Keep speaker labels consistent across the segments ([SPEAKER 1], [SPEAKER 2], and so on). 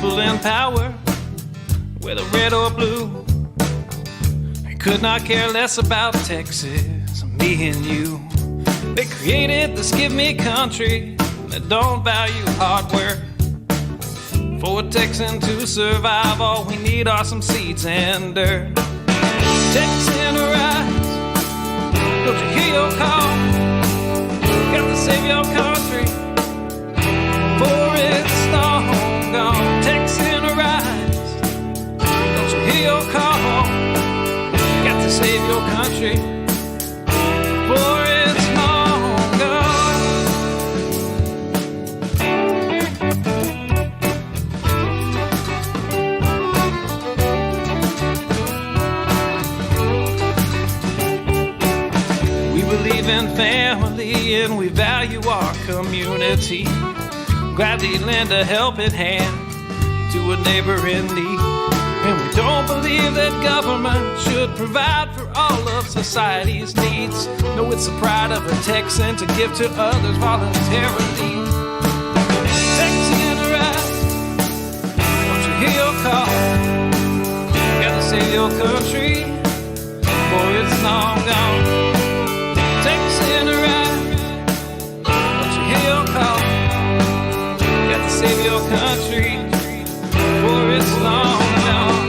[SPEAKER 1] people in power, whether red or blue, they could not care less about Texas, me and you. They created this give me country that don't value hard work. For a Texan to survive, all we need are some seeds and dirt. Texan rise, don't you hear your call? Got to save your country before it's long gone. Texan rise, don't you hear your call? Got to save your country before it's long gone. We believe in family and we value our community. Gladly lend a helping hand to a neighbor in need. And we don't believe that government should provide for all of society's needs. No, it's the pride of a Texan to give to others voluntarily. Texan rise, don't you hear your call? Gotta save your country before it's long gone. Texan rise, don't you hear your call? Gotta save your country before it's long gone.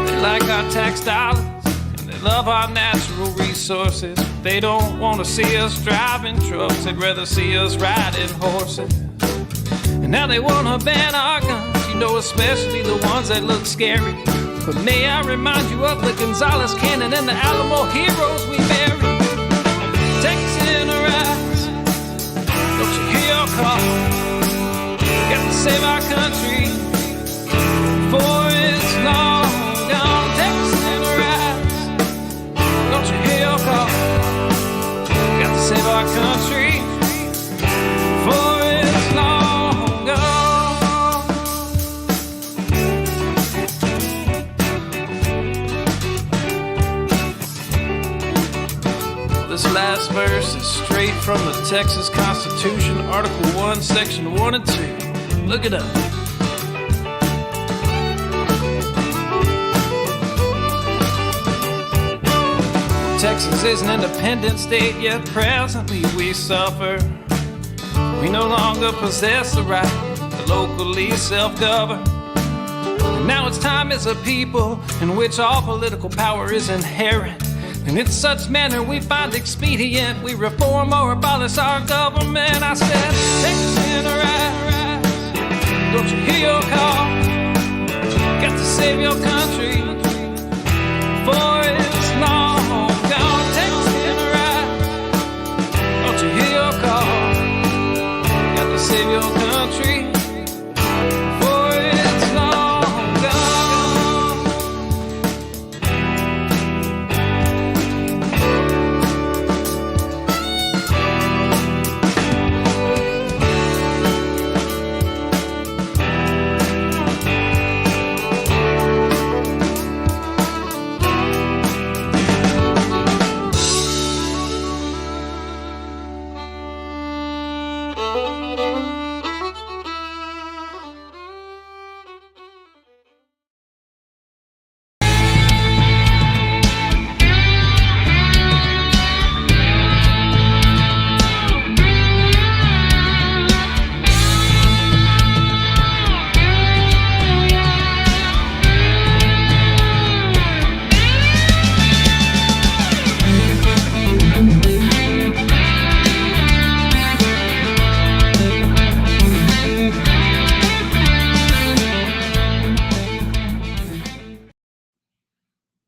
[SPEAKER 1] They like our tax dollars and they love our natural resources. They don't want to see us driving trucks, they'd rather see us riding horses. And now they want to ban our guns, you know, especially the ones that look scary. But may I remind you of the Gonzales Cannon and the Alamo heroes we buried. Texan rise, don't you hear your call? Got to save our country before it's long gone. Texan rise, don't you hear your call? Got to save our country before it's long gone. This last verse is straight from the Texas Constitution, Article 1, Section 1 and 2. Look it up. Texas is an independent state, yet presently we suffer. We no longer possess the right to locally self-govern. And now it's time as a people in which all political power is inherent. And in such manner we find expedient, we reform or abolish our government. I said, Texan rise, don't you hear your call? Got to save your country before it's long gone. Texan rise, don't you hear your call? Got to save your country before it's long gone.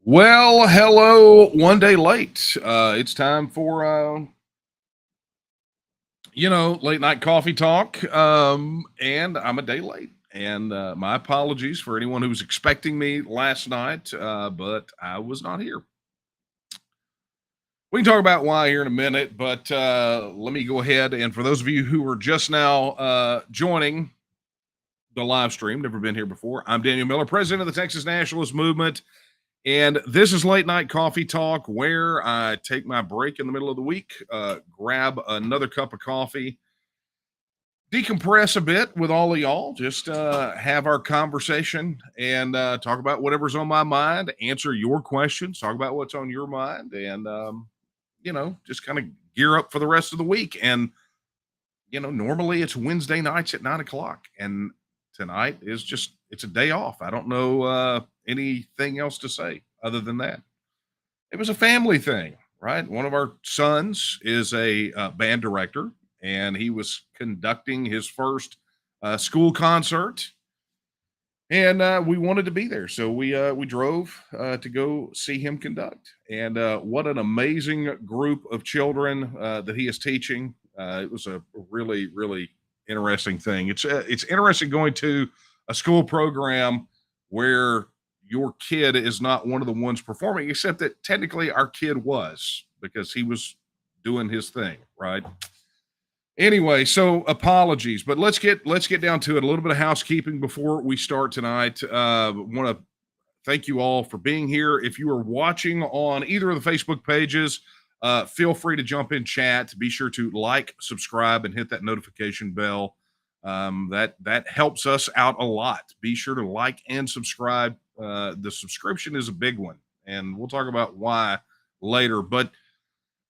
[SPEAKER 2] Well, hello, one day late. It's time for, late night coffee talk. And I'm a day late. And my apologies for anyone who was expecting me last night, but I was not here. We can talk about why here in a minute, but let me go ahead. And for those of you who are just now joining the live stream, never been here before, I'm Daniel Miller, president of the Texas Nationalist Movement. And this is Late Night Coffee Talk, where I take my break in the middle of the week, grab another cup of coffee, decompress a bit with all of y'all, just have our conversation and talk about whatever's on my mind, answer your questions, talk about what's on your mind, and, just kind of gear up for the rest of the week. And, normally it's Wednesday nights at 9 o'clock, and tonight is it's a day off. I don't know anything else to say other than that. It was a family thing, right? One of our sons is a band director, and he was conducting his first school concert, and we wanted to be there, so we drove to go see him conduct. And what an amazing group of children that he is teaching! It was a really, really interesting thing. It's interesting going to a school program where your kid is not one of the ones performing, except that technically our kid was, because he was doing his thing, right? Anyway, so apologies, but let's get down to it. A little bit of housekeeping before we start tonight. Want to thank you all for being here. If you are watching on either of the Facebook pages, feel free to jump in chat. Be sure to like, subscribe, and hit that notification bell. That helps us out a lot. Be sure to like and subscribe. The subscription is a big one, and we'll talk about why later. But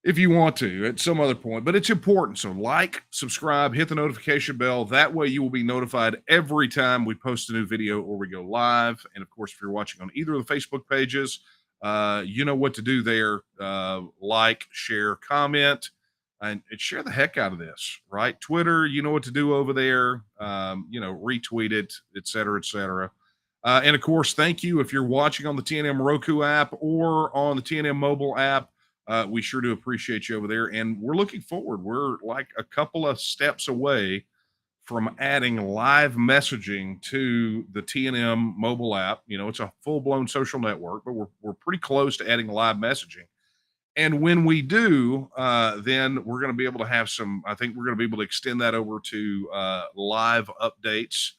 [SPEAKER 2] if you want to at some other point, but it's important. So like, subscribe, hit the notification bell. That way you will be notified every time we post a new video or we go live. And of course, if you're watching on either of the Facebook pages, you know what to do there. Like, share, comment, and share the heck out of this, right? Twitter, you know what to do over there. Retweet it, et cetera, et cetera. And of course, thank you if you're watching on the TNM Roku app or on the TNM mobile app. We sure do appreciate you over there, and we're looking forward. We're like a couple of steps away from adding live messaging to the TNM mobile app. It's a full-blown social network, but we're pretty close to adding live messaging. And when we do, then we're going to be able to have I think we're going to be able to extend that over to live updates,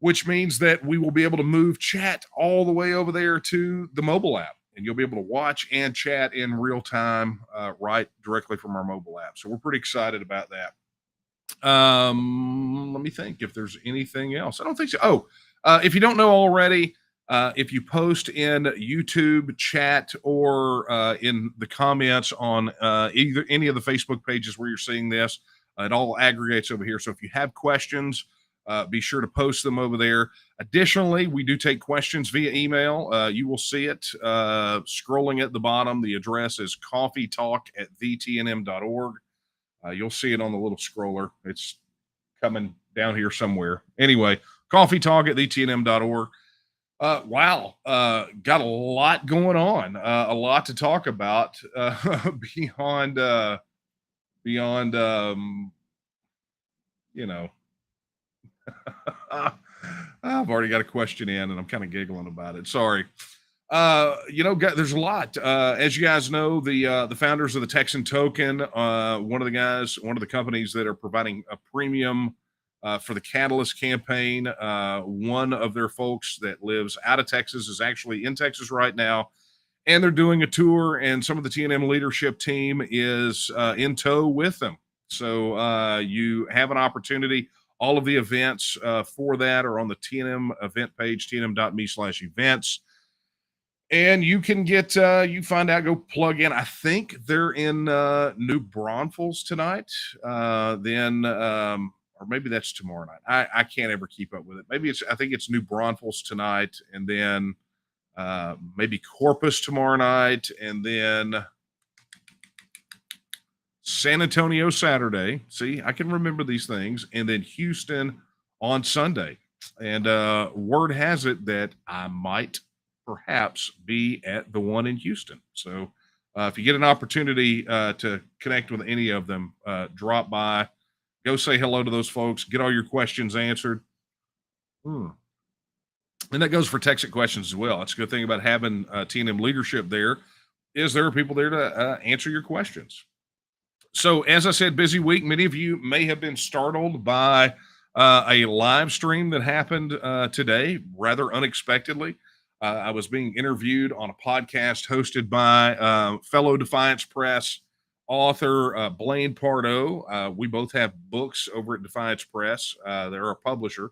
[SPEAKER 2] which means that we will be able to move chat all the way over there to the mobile app. And you'll be able to watch and chat in real time, right directly from our mobile app. So we're pretty excited about that. Let me think if there's anything else. I don't think so. If you don't know already, if you post in YouTube chat or in the comments on either any of the Facebook pages where you're seeing this, it all aggregates over here. So if you have questions, be sure to post them over there. Additionally, we do take questions via email. You will see it scrolling at the bottom. The address is coffeetalk@vtnm.org. You'll see it on the little scroller. It's coming down here somewhere. Anyway, coffeetalk@vtnm.org. Wow. Got a lot going on. A lot to talk about beyond, I've already got a question in and I'm kind of giggling about it. Sorry. There's a lot. As you guys know, the founders of the Texan Token, one of the companies that are providing a premium for the Catalyst campaign. One of their folks that lives out of Texas is actually in Texas right now, and they're doing a tour, and some of the TNM leadership team is in tow with them. So you have an opportunity. All of the events for that are on the TNM event page, tnm.me/events. And you can you find out, go plug in. I think they're in New Braunfels tonight. Or maybe that's tomorrow night. I can't ever keep up with it. I think it's New Braunfels tonight, and then maybe Corpus tomorrow night, and then San Antonio Saturday. See, I can remember these things. And then Houston on Sunday. And word has it that I might perhaps be at the one in Houston. So if you get an opportunity to connect with any of them, drop by, go say hello to those folks, get all your questions answered. And that goes for TEXIT questions as well. That's a good thing about having TNM leadership there, is there are people there to answer your questions. So as I said, busy week. Many of you may have been startled by a live stream that happened today, rather unexpectedly. I was being interviewed on a podcast hosted by fellow Defiance Press author Blaine Pardo. We both have books over at Defiance Press. They're a publisher.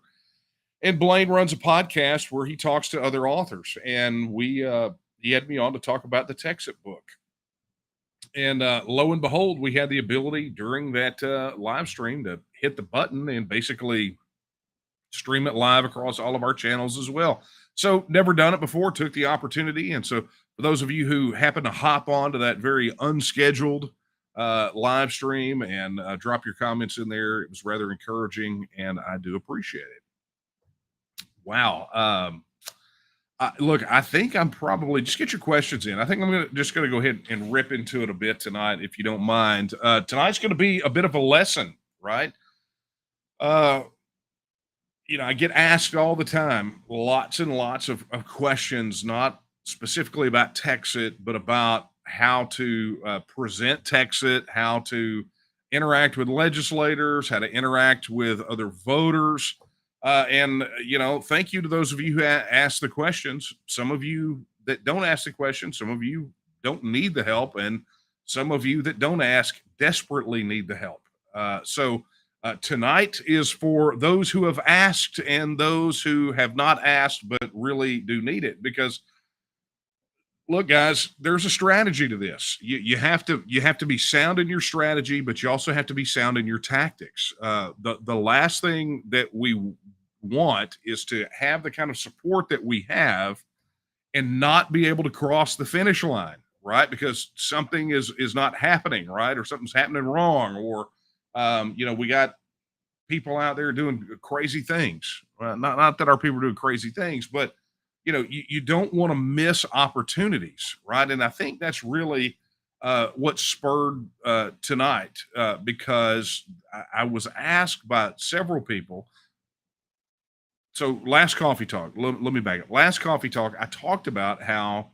[SPEAKER 2] And Blaine runs a podcast where he talks to other authors. And he had me on to talk about the TEXIT book. And lo and behold, we had the ability during that live stream to hit the button and basically stream it live across all of our channels as well. So never done it before, took the opportunity. And so for those of you who happen to hop on to that very unscheduled live stream and drop your comments in there, it was rather encouraging and I do appreciate it. Wow. Look, I think I'm probably just get your questions in. I think I'm just going to go ahead and rip into it a bit tonight, if you don't mind. Tonight's going to be a bit of a lesson, right? I get asked all the time, lots and lots of questions, not specifically about TEXIT, but about how to present TEXIT, how to interact with legislators, how to interact with other voters. Thank you to those of you who ask the questions. Some of you that don't ask the questions, some of you don't need the help, and some of you that don't ask desperately need the help. Tonight is for those who have asked and those who have not asked but really do need it. Because, look, guys, there's a strategy to this. You have to be sound in your strategy, but you also have to be sound in your tactics. The last thing that we want is to have the kind of support that we have and not be able to cross the finish line, right? Because something is not happening, right? Or something's happening wrong, or we got people out there doing crazy things. Well, not that our people are doing crazy things, but you don't want to miss opportunities, right? And I think that's really what spurred tonight, because I was asked by several people. So last coffee talk, let me back up. Last coffee talk, I talked about how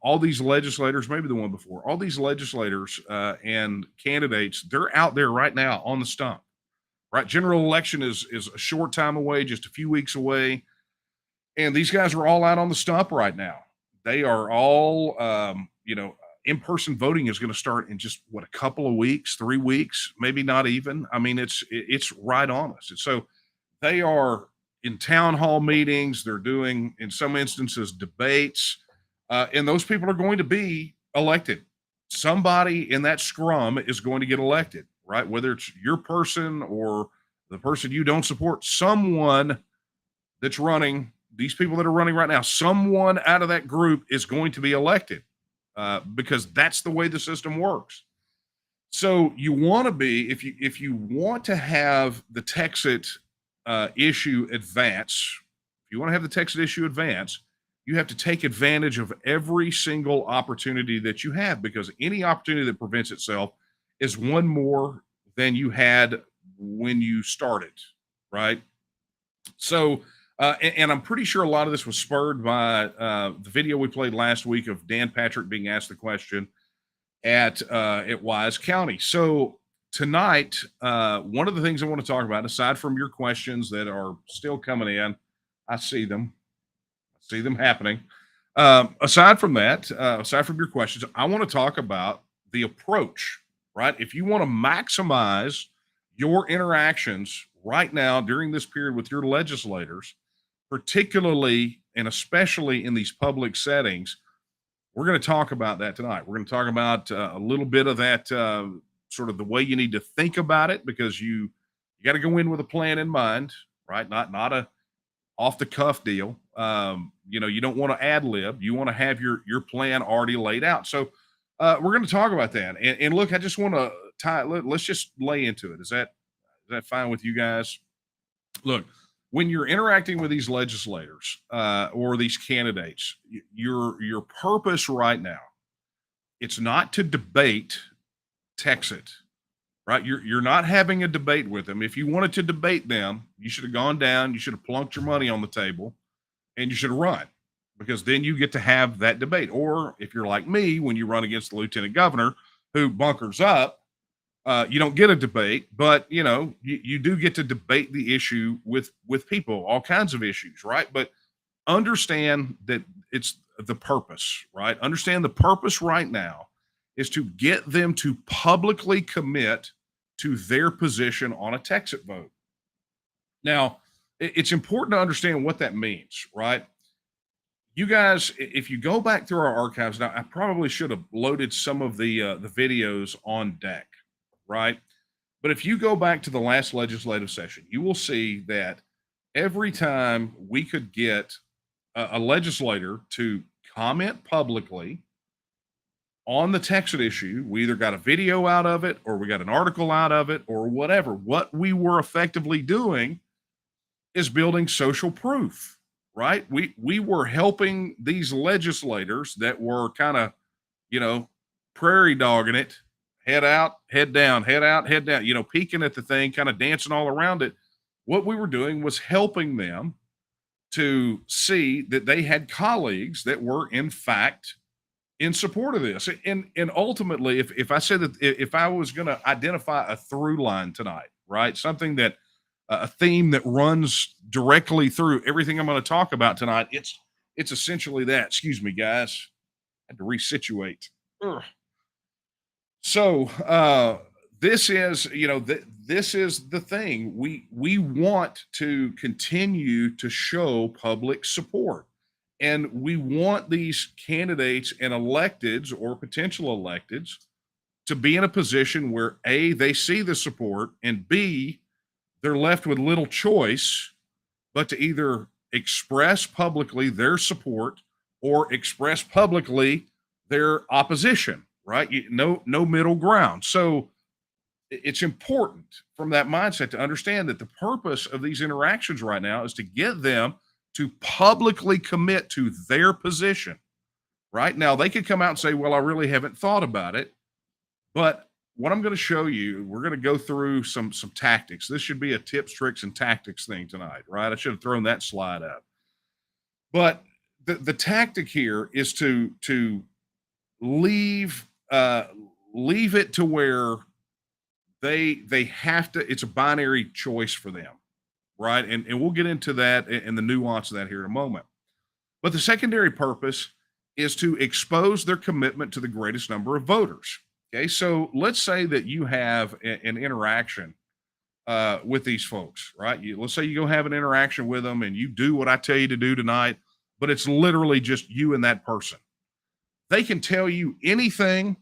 [SPEAKER 2] all these legislators, maybe the one before, all these legislators and candidates, they're out there right now on the stump, right? General election is a short time away, just a few weeks away. And these guys are all out on the stump right now. They are all, in-person voting is going to start in just a couple of weeks, 3 weeks, maybe not even. I mean, it's right on us. And so they are in town hall meetings. They're doing, in some instances, debates, and those people are going to be elected. Somebody in that scrum is going to get elected, right? Whether it's your person or the person you don't support, someone that's running, these people that are running right now, someone out of that group is going to be elected, because that's the way the system works. So you want to be, if you want to have the TEXIT issue advance, if you want to have the TEXIT issue advance, you have to take advantage of every single opportunity that you have, because any opportunity that presents itself is one more than you had when you started, right? So, and I'm pretty sure a lot of this was spurred by the video we played last week of Dan Patrick being asked the question at Wise County. So tonight, one of the things I want to talk about, aside from your questions that are still coming in, I see them happening. Aside from that, aside from your questions, I want to talk about the approach, right? If you want to maximize your interactions right now during this period with your legislators, particularly and especially in these public settings, we're going to talk about that tonight. We're going to talk about a little bit of that, sort of the way you need to think about it, because you got to go in with a plan in mind, right? Not a off the cuff deal. You don't want to ad lib. You want to have your plan already laid out. So we're going to talk about that. And look, I just want to let's just lay into it. Is that fine with you guys? Look, when you're interacting with these legislators or these candidates, your purpose right now, it's not to debate TEXIT, right? You're not having a debate with them. If you wanted to debate them, you should have gone down, you should have plunked your money on the table, and you should have run, because then you get to have that debate. Or if you're like me, when you run against the lieutenant governor who bunkers up, you don't get a debate, but you do get to debate the issue with people, all kinds of issues, right? But understand that it's the purpose, right? Understand the purpose right now is to get them to publicly commit to their position on a Texit vote. Now, it's important to understand what that means, right? You guys, if you go back through our archives now, I probably should have loaded some of the videos on deck, right? But if you go back to the last legislative session, you will see that every time we could get a legislator to comment publicly on the Texit issue, we either got a video out of it or we got an article out of it or whatever. What we were effectively doing is building social proof, right? We were helping these legislators that were kind of, prairie dogging it, head out, head down, head out, head down, peeking at the thing, kind of dancing all around it. What we were doing was helping them to see that they had colleagues that were in fact in support of this. And ultimately, if I said that if I was going to identify a through line tonight, right, something that a theme that runs directly through everything I'm going to talk about tonight, it's essentially that. Excuse me, guys, I had to resituate. Ugh. So this is, this is the thing. We want to continue to show public support. And we want these candidates and electeds or potential electeds to be in a position where A, they see the support, and B, they're left with little choice but to either express publicly their support or express publicly their opposition, right? No middle ground. So it's important from that mindset to understand that the purpose of these interactions right now is to get them to publicly commit to their position. Right now, they could come out and say, well, I really haven't thought about it. But what I'm going to show you, we're going to go through some tactics. This should be a tips, tricks, and tactics thing tonight, right? I should have thrown that slide up. But the tactic here is to leave it to where they have to, it's a binary choice for them, right? And we'll get into that and the nuance of that here in a moment. But the secondary purpose is to expose their commitment to the greatest number of voters. Okay, so let's say that you have an interaction with these folks, right? Let's say you go have an interaction with them and you do what I tell you to do tonight, but it's literally just you and that person. They can tell you anything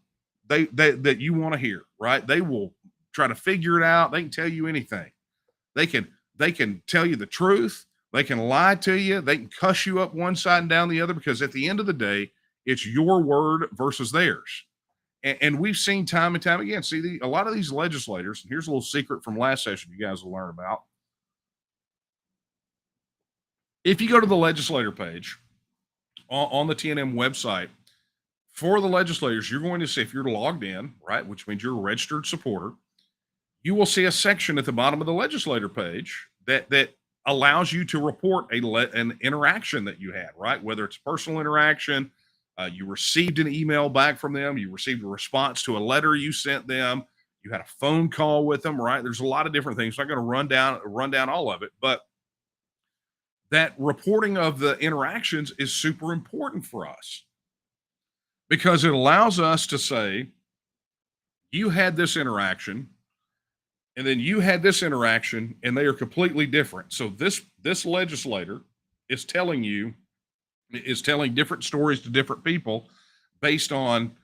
[SPEAKER 2] that you want to hear, right? They will try to figure it out. They can tell you anything. They can tell you the truth. They can lie to you. They can cuss you up one side and down the other, because at the end of the day, it's your word versus theirs. And we've seen time and time again, a lot of these legislators, and here's a little secret from last session you guys will learn about. If you go to the legislator page on the TNM website, for the legislators, you're going to see, if you're logged in, right, which means you're a registered supporter, you will see a section at the bottom of the legislator page that allows you to report an interaction that you had, right? Whether it's a personal interaction, you received an email back from them, you received a response to a letter you sent them, you had a phone call with them, right? There's a lot of different things. I'm not going to run down all of it, but that reporting of the interactions is super important for us, because it allows us to say, you had this interaction, and then you had this interaction, and they are completely different. So this legislator is telling different stories to different people based on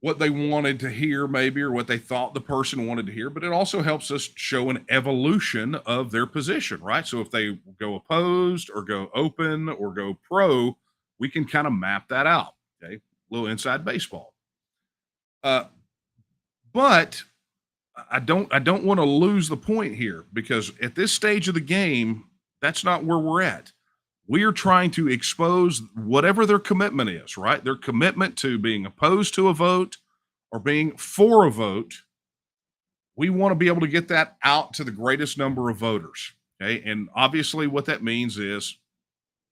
[SPEAKER 2] what they wanted to hear, maybe, or what they thought the person wanted to hear. But it also helps us show an evolution of their position, right? So if they go opposed or go open or go pro, we can kind of map that out. Okay, a little inside baseball. But I don't want to lose the point here, because at this stage of the game, that's not where we're at. We are trying to expose whatever their commitment is, right? Their commitment to being opposed to a vote or being for a vote. We want to be able to get that out to the greatest number of voters. Okay. And obviously what that means is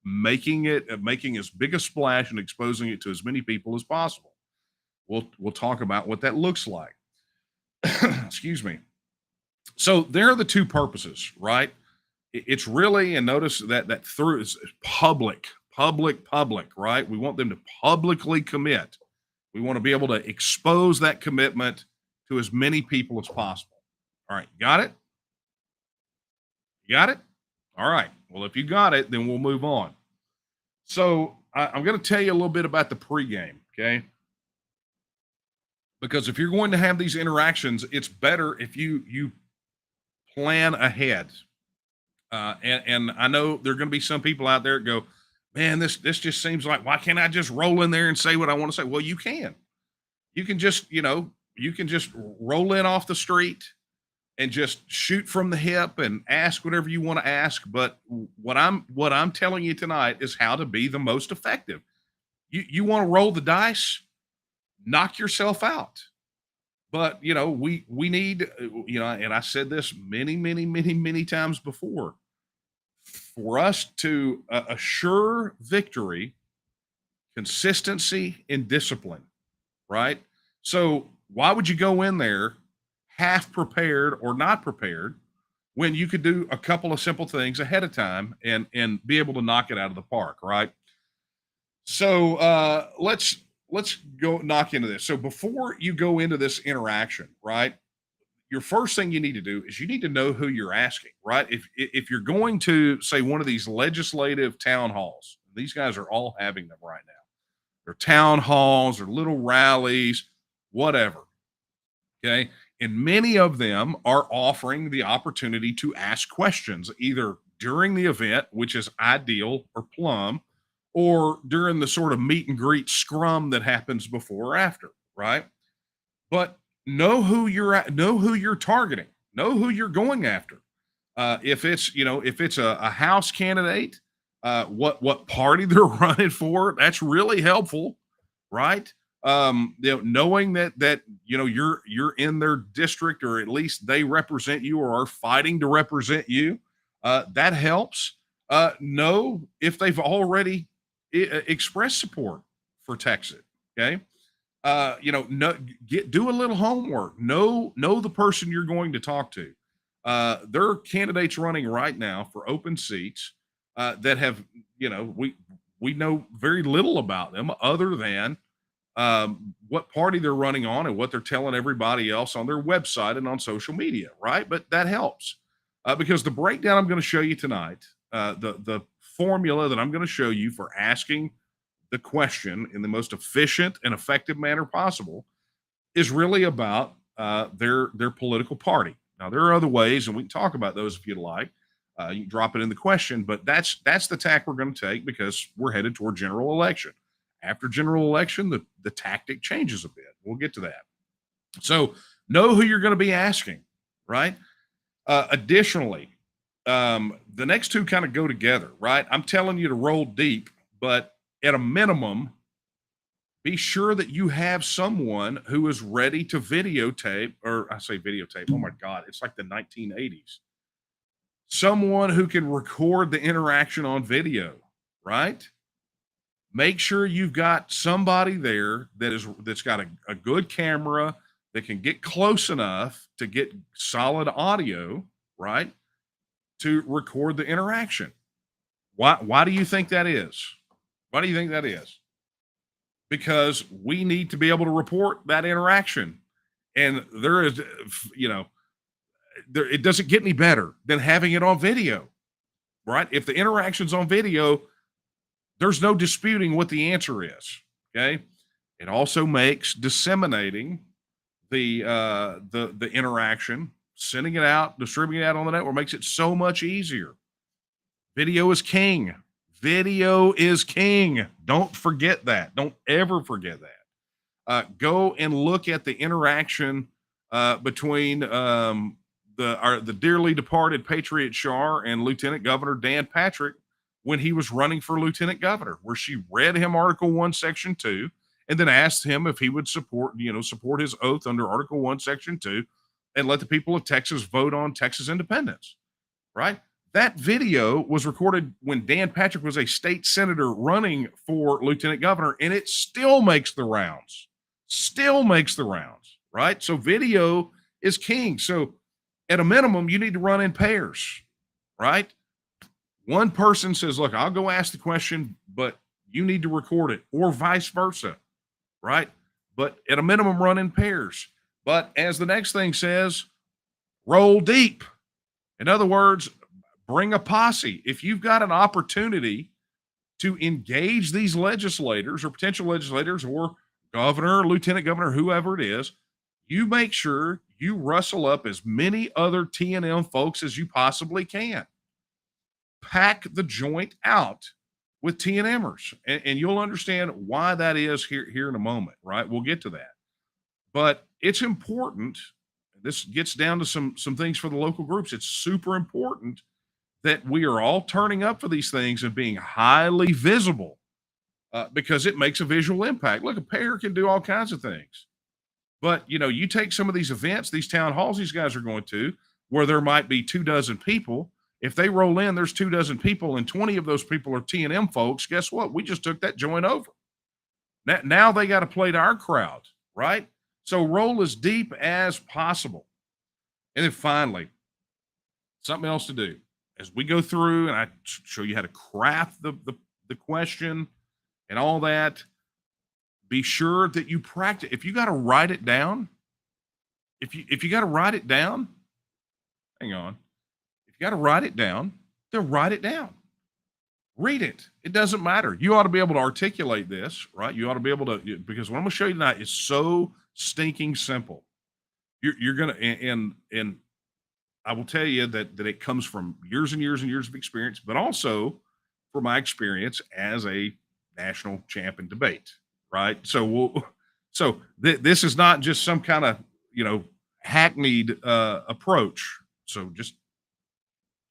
[SPEAKER 2] making as big a splash and exposing it to as many people as possible. We'll talk about what that looks like. Excuse me. So there are the two purposes, right? It's really, and notice that through is public, right? We want them to publicly commit. We want to be able to expose that commitment to as many people as possible. All right, got it? You got it? All right. Well, if you got it, then we'll move on. So I'm going to tell you a little bit about the pregame, okay? Because if you're going to have these interactions, it's better if you plan ahead. And I know there are going to be some people out there that go, man, this just seems like, why can't I just roll in there and say what I want to say? Well, you can. You can just, you can just roll in off the street and just shoot from the hip and ask whatever you want to ask. But what I'm telling you tonight is how to be the most effective. You want to roll the dice, knock yourself out. But we need, and I said this many times before, for us to assure victory, consistency and discipline, right? So why would you go in there half prepared or not prepared when you could do a couple of simple things ahead of time and be able to knock it out of the park, right? So let's go knock into this. So before you go into this interaction, right, your first thing you need to do is you need to know who you're asking, right? If you're going to say one of these legislative town halls, these guys are all having them right now. They're town halls or little rallies, whatever. Okay. And many of them are offering the opportunity to ask questions either during the event, which is ideal or plum, or during the sort of meet and greet scrum that happens before or after, right? But know who you're targeting, know who you're going after. If it's a House candidate, what party they're running for, that's really helpful, right? Knowing that you're in their district, or at least they represent you or are fighting to represent you, that helps. Know if they've already expressed support for TEXIT. Okay. Do a little homework. Know the person you're going to talk to. There are candidates running right now for open seats that have, we know very little about them other than what party they're running on and what they're telling everybody else on their website and on social media, right? But that helps because the breakdown I'm going to show you tonight, the formula that I'm going to show you for asking the question in the most efficient and effective manner possible is really about their political party. Now, there are other ways, and we can talk about those if you'd like. You can drop it in the question, but that's the tack we're going to take because we're headed toward general election. After general election, the tactic changes a bit. We'll get to that. So know who you're going to be asking, right? Additionally, the next two kind of go together, right? I'm telling you to roll deep, but at a minimum, be sure that you have someone who is ready to videotape, or I say videotape, oh my God, it's like the 1980s. Someone who can record the interaction on video, right? Make sure you've got somebody there that's got a good camera that can get close enough to get solid audio, right? To record the interaction. Why do you think that is? Why do you think that is? Because we need to be able to report that interaction. And there is, it doesn't get any better than having it on video, right? If the interaction's on video, there's no disputing what the answer is. Okay. It also makes disseminating the interaction, sending it out, distributing it out on the network makes it so much easier. Video is king. Video is king. Don't forget that. Don't ever forget that. Go and look at the interaction between the dearly departed Patriot Shar and Lieutenant Governor Dan Patrick when he was running for lieutenant governor, where she read him Article 1, Section 2, and then asked him if he would support his oath under Article 1, Section 2, and let the people of Texas vote on Texas independence, right? That video was recorded when Dan Patrick was a state senator running for lieutenant governor, and it still makes the rounds. Right? So video is king. So at a minimum, you need to run in pairs, right? One person says, look, I'll go ask the question, but you need to record it, or vice versa, right? But at a minimum, run in pairs. But as the next thing says, roll deep. In other words, bring a posse. If you've got an opportunity to engage these legislators or potential legislators or governor, lieutenant governor, whoever it is, you make sure you rustle up as many other T&M folks as you possibly can. Pack the joint out with T&Mers, and you'll understand why that is here in a moment, right? We'll get to that. But it's important. This gets down to some things for the local groups. It's super important that we are all turning up for these things and being highly visible because it makes a visual impact. Look, a pair can do all kinds of things. But, you take some of these events, these town halls these guys are going to, where there might be 24 people. If they roll in, there's 24 people, and 20 of those people are T&M folks. Guess what? We just took that joint over. Now they got to play to our crowd, right? So roll as deep as possible. And then finally, something else to do. As we go through and I show you how to craft the question and all that, be sure that you practice. If you got to write it down, if you got to write it down, hang on. If you got to write it down, then write it down. Read it. It doesn't matter. You ought to be able to articulate this, right? You ought to be able to, because what I'm going to show you tonight is so stinking simple. You're going to, and I will tell you that it comes from years and years and years of experience, but also from my experience as a national champ in debate, right? So this is not just some kind of, hackneyed approach. So just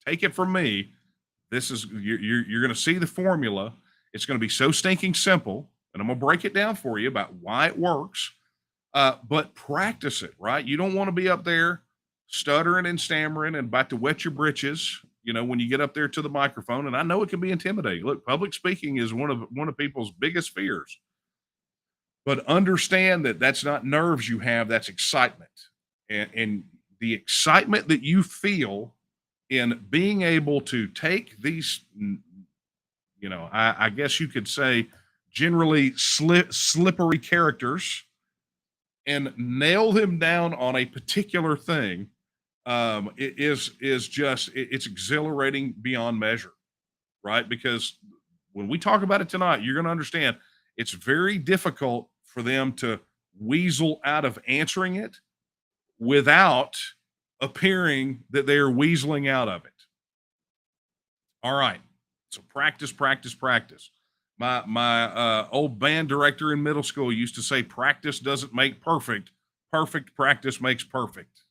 [SPEAKER 2] take it from me. This is, you're going to see the formula. It's going to be so stinking simple, and I'm going to break it down for you about why it works. But practice it, right? You don't want to be up there stuttering and stammering and about to wet your britches, when you get up there to the microphone. And I know it can be intimidating. Look, public speaking is one of people's biggest fears. But understand that that's not nerves you have, that's excitement. And the excitement that you feel in being able to take these, I guess you could say generally slippery characters and nail them down on a particular thing, it's exhilarating beyond measure, right? Because when we talk about it tonight, you're going to understand it's very difficult for them to weasel out of answering it without appearing that they are weaseling out of it. All right. So practice, practice, practice. My old band director in middle school used to say, practice doesn't make perfect. Perfect practice makes perfect.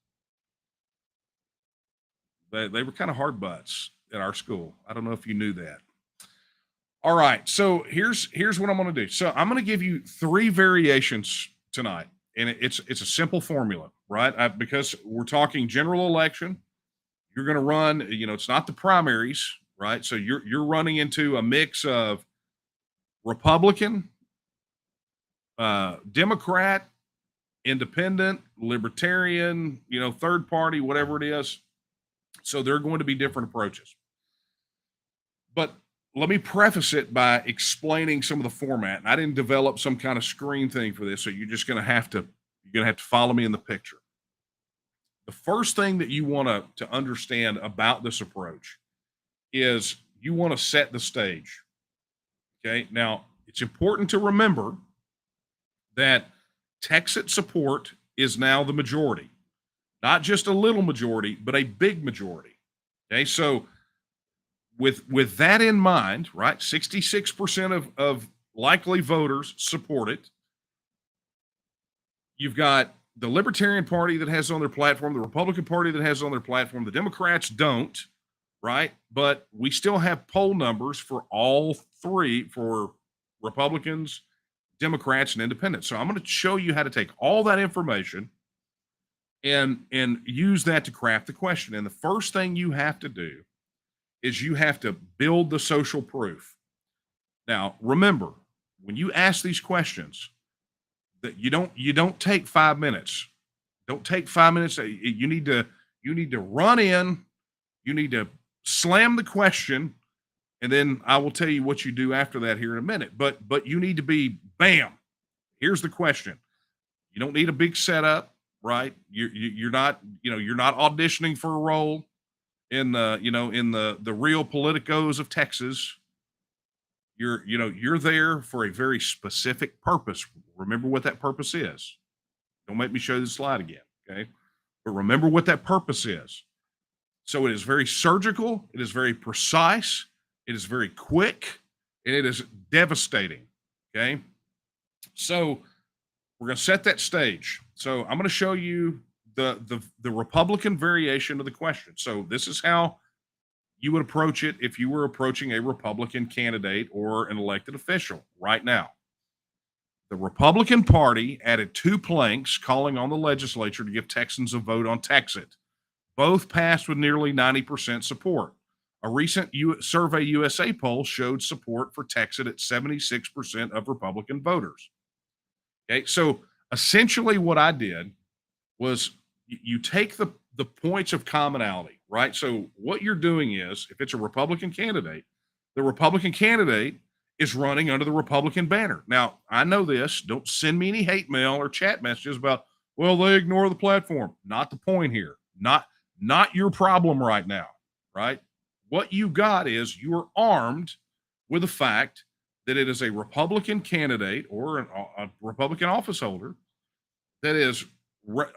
[SPEAKER 2] They were kind of hard butts at our school. I don't know if you knew that. All right. So here's what I'm going to do. So I'm going to give you 3 variations tonight. And it's a simple formula, right? Because we're talking general election. You're going to run, it's not the primaries, right? So you're running into a mix of Republican, Democrat, independent, libertarian, third party, whatever it is. So there are going to be different approaches. But let me preface it by explaining some of the format. And I didn't develop some kind of screen thing for this, so you're just going to have to follow me in the picture. The first thing that you want to understand about this approach is you want to set the stage. Okay. Now, it's important to remember that TEXIT support is now the majority, not just a little majority, but a big majority. Okay. So with that in mind, right, 66% of likely voters support it. You've got the Libertarian Party that has on their platform, the Republican Party that has on their platform, the Democrats don't, right? But we still have poll numbers for all 3, for Republicans, Democrats, and independents. So I'm going to show you how to take all that information and use that to craft the question. And the first thing you have to do is you have to build the social proof. Now, remember, when you ask these questions, that you don't take 5 minutes. Don't take 5 minutes. You need to run in. You need to slam the question And then I will tell you what you do after that here in a minute. But you need to be bam. Here's the question. You don't need a big setup, right? You're not, you're not auditioning for a role in the real politicos of Texas. You're there for a very specific purpose. Remember what that purpose is. Don't make me show the slide again, okay? But remember what that purpose is. So it is very surgical, it is very precise, it is very quick, and it is devastating, okay? So we're going to set that stage. So I'm going to show you the Republican variation of the question. So this is how you would approach it if you were approaching a Republican candidate or an elected official right now. The Republican Party added 2 planks calling on the legislature to give Texans a vote on TEXIT. Both passed with nearly 90% support. A recent Survey USA poll showed support for TEXIT at 76% of Republican voters. Okay, so essentially what I did was you take the points of commonality, right? So what you're doing is, if it's a Republican candidate, the Republican candidate is running under the Republican banner. Now, I know this. Don't send me any hate mail or chat messages about, well, they ignore the platform. Not the point here. Not your problem right now, right? What you got is you're armed with the fact that it is a Republican candidate or a Republican office holder that is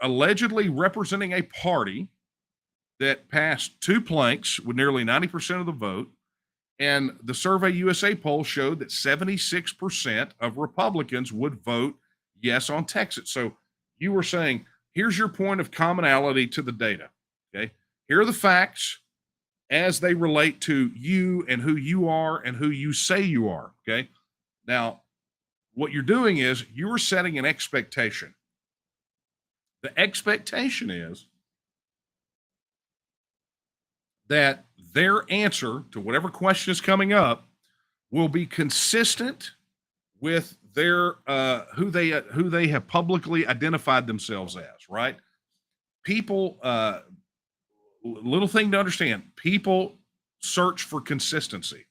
[SPEAKER 2] allegedly representing a party that passed 2 planks with nearly 90% of the vote. And the Survey USA poll showed that 76% of Republicans would vote yes on TEXIT. So you were saying, here's your point of commonality to the data. Okay. Here are the facts as they relate to you and who you are and who you say you are. Okay. Now, what you're doing is you are setting an expectation. The expectation is that their answer to whatever question is coming up will be consistent with their who they have publicly identified themselves as, right? People, little thing to understand, people search for consistency,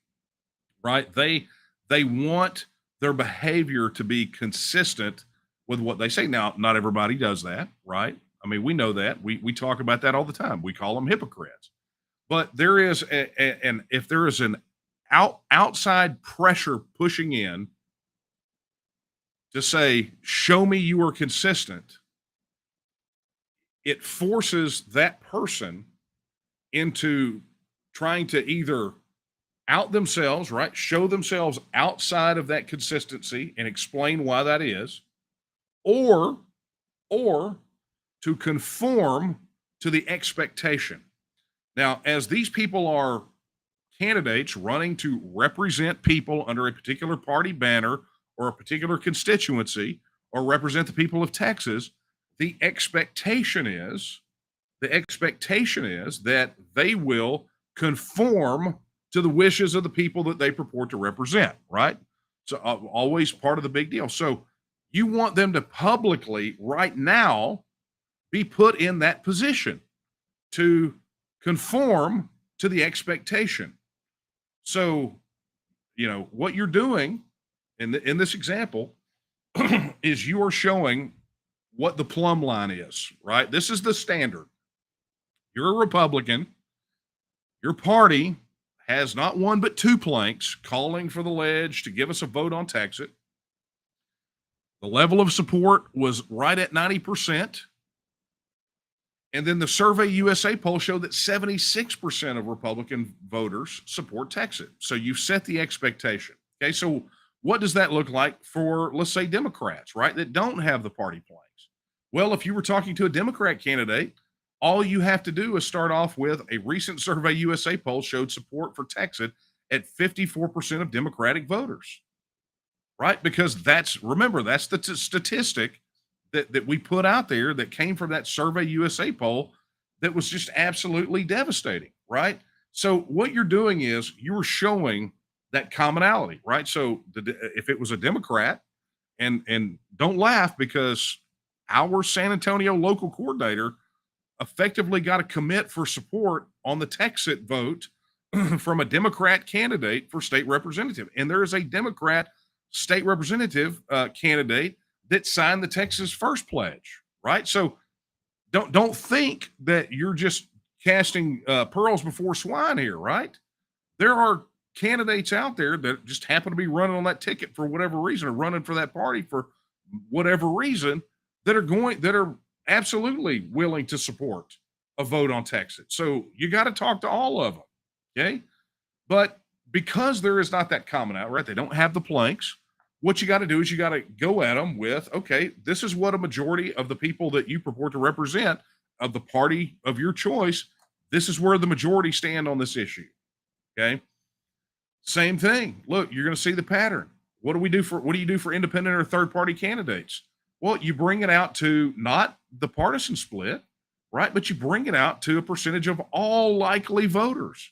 [SPEAKER 2] right? They want their behavior to be consistent with what they say. Now, not everybody does that, right? I mean, we know that. We talk about that all the time. We call them hypocrites. But there is and if there is an outside pressure pushing in to say, show me you are consistent, it forces that person into trying to either out themselves, right? Show themselves outside of that consistency and explain why that is, or to conform to the expectation. Now, as these people are candidates running to represent people under a particular party banner or a particular constituency or represent the people of Texas, the expectation is that they will conform to the wishes of the people that they purport to represent, right? So always part of the big deal. So you want them to publicly right now be put in that position to conform to the expectation. So, what you're doing in this example is you are showing what the plumb line is, right? This is the standard. You're a Republican. Your party has not 1 but 2 planks calling for the ledge to give us a vote on TEXIT. The level of support was right at 90%. And then the Survey USA poll showed that 76% of Republican voters support TEXIT. So you've set the expectation. Okay, so what does that look like for, let's say, Democrats, right, that don't have the party planks? Well, if you were talking to a Democrat candidate, all you have to do is start off with a recent Survey USA poll showed support for TEXIT at 54% of Democratic voters, right? Because that's the statistic that we put out there that came from that Survey USA poll that was just absolutely devastating, right? So what you're doing is you're showing that commonality, right? So if it was a Democrat, and don't laugh, because our San Antonio local coordinator effectively got a commit for support on the TEXIT vote from a Democrat candidate for state representative. And there is a Democrat state representative candidate that signed the Texas First Pledge, right? So don't think that you're just casting pearls before swine here, right? There are candidates out there that just happen to be running on that ticket for whatever reason, or running for that party for whatever reason, that are absolutely willing to support a vote on TEXIT. So you got to talk to all of them, okay? But because there is not that common out, right? They don't have the planks. What you got to do is you got to go at them with, okay, this is what a majority of the people that you purport to represent of the party of your choice, this is where the majority stand on this issue, okay? Same thing. Look, you're going to see the pattern. What do you do for independent or third party candidates? Well, you bring it out to not the partisan split, right? But you bring it out to a percentage of all likely voters.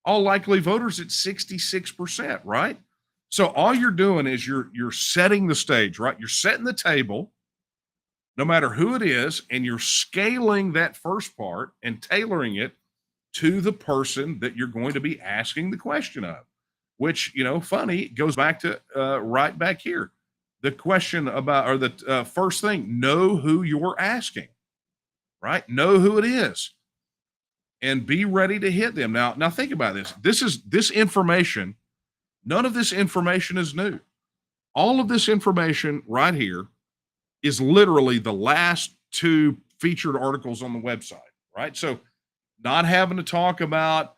[SPEAKER 2] All likely voters at 66%, right? So all you're doing is you're setting the stage, right? You're setting the table, no matter who it is, and you're scaling that first part and tailoring it to the person that you're going to be asking the question of. Which, funny, goes back to right back here. The question about, or the first thing, know who you're asking, right? Know who it is and be ready to hit them. Now think about this. This information, none of this information is new. All of this information right here is literally the last two featured articles on the website, right? So not having to talk about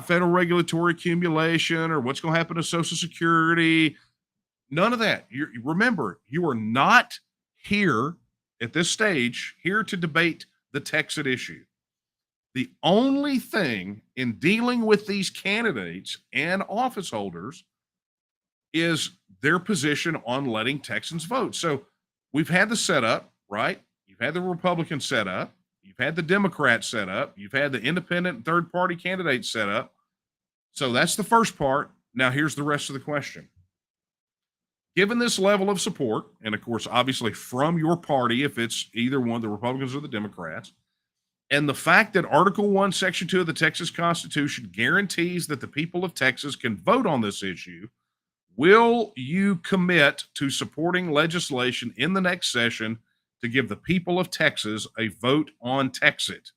[SPEAKER 2] federal regulatory accumulation or what's going to happen to Social Security. None of that. Remember, you are not here at this stage here to debate the TEXIT issue. The only thing in dealing with these candidates and office holders is their position on letting Texans vote. So we've had the setup, right? You've had the Republican setup. You've had the Democrats set up. You've had the independent and third party candidates set up. So that's the first part. Now here's the rest of the question. Given this level of support, and of course, obviously from your party, if it's either one, the Republicans or the Democrats, and the fact that Article 1, Section 2 of the Texas Constitution guarantees that the people of Texas can vote on this issue, will you commit to supporting legislation in the next session to give the people of Texas a vote on TEXIT?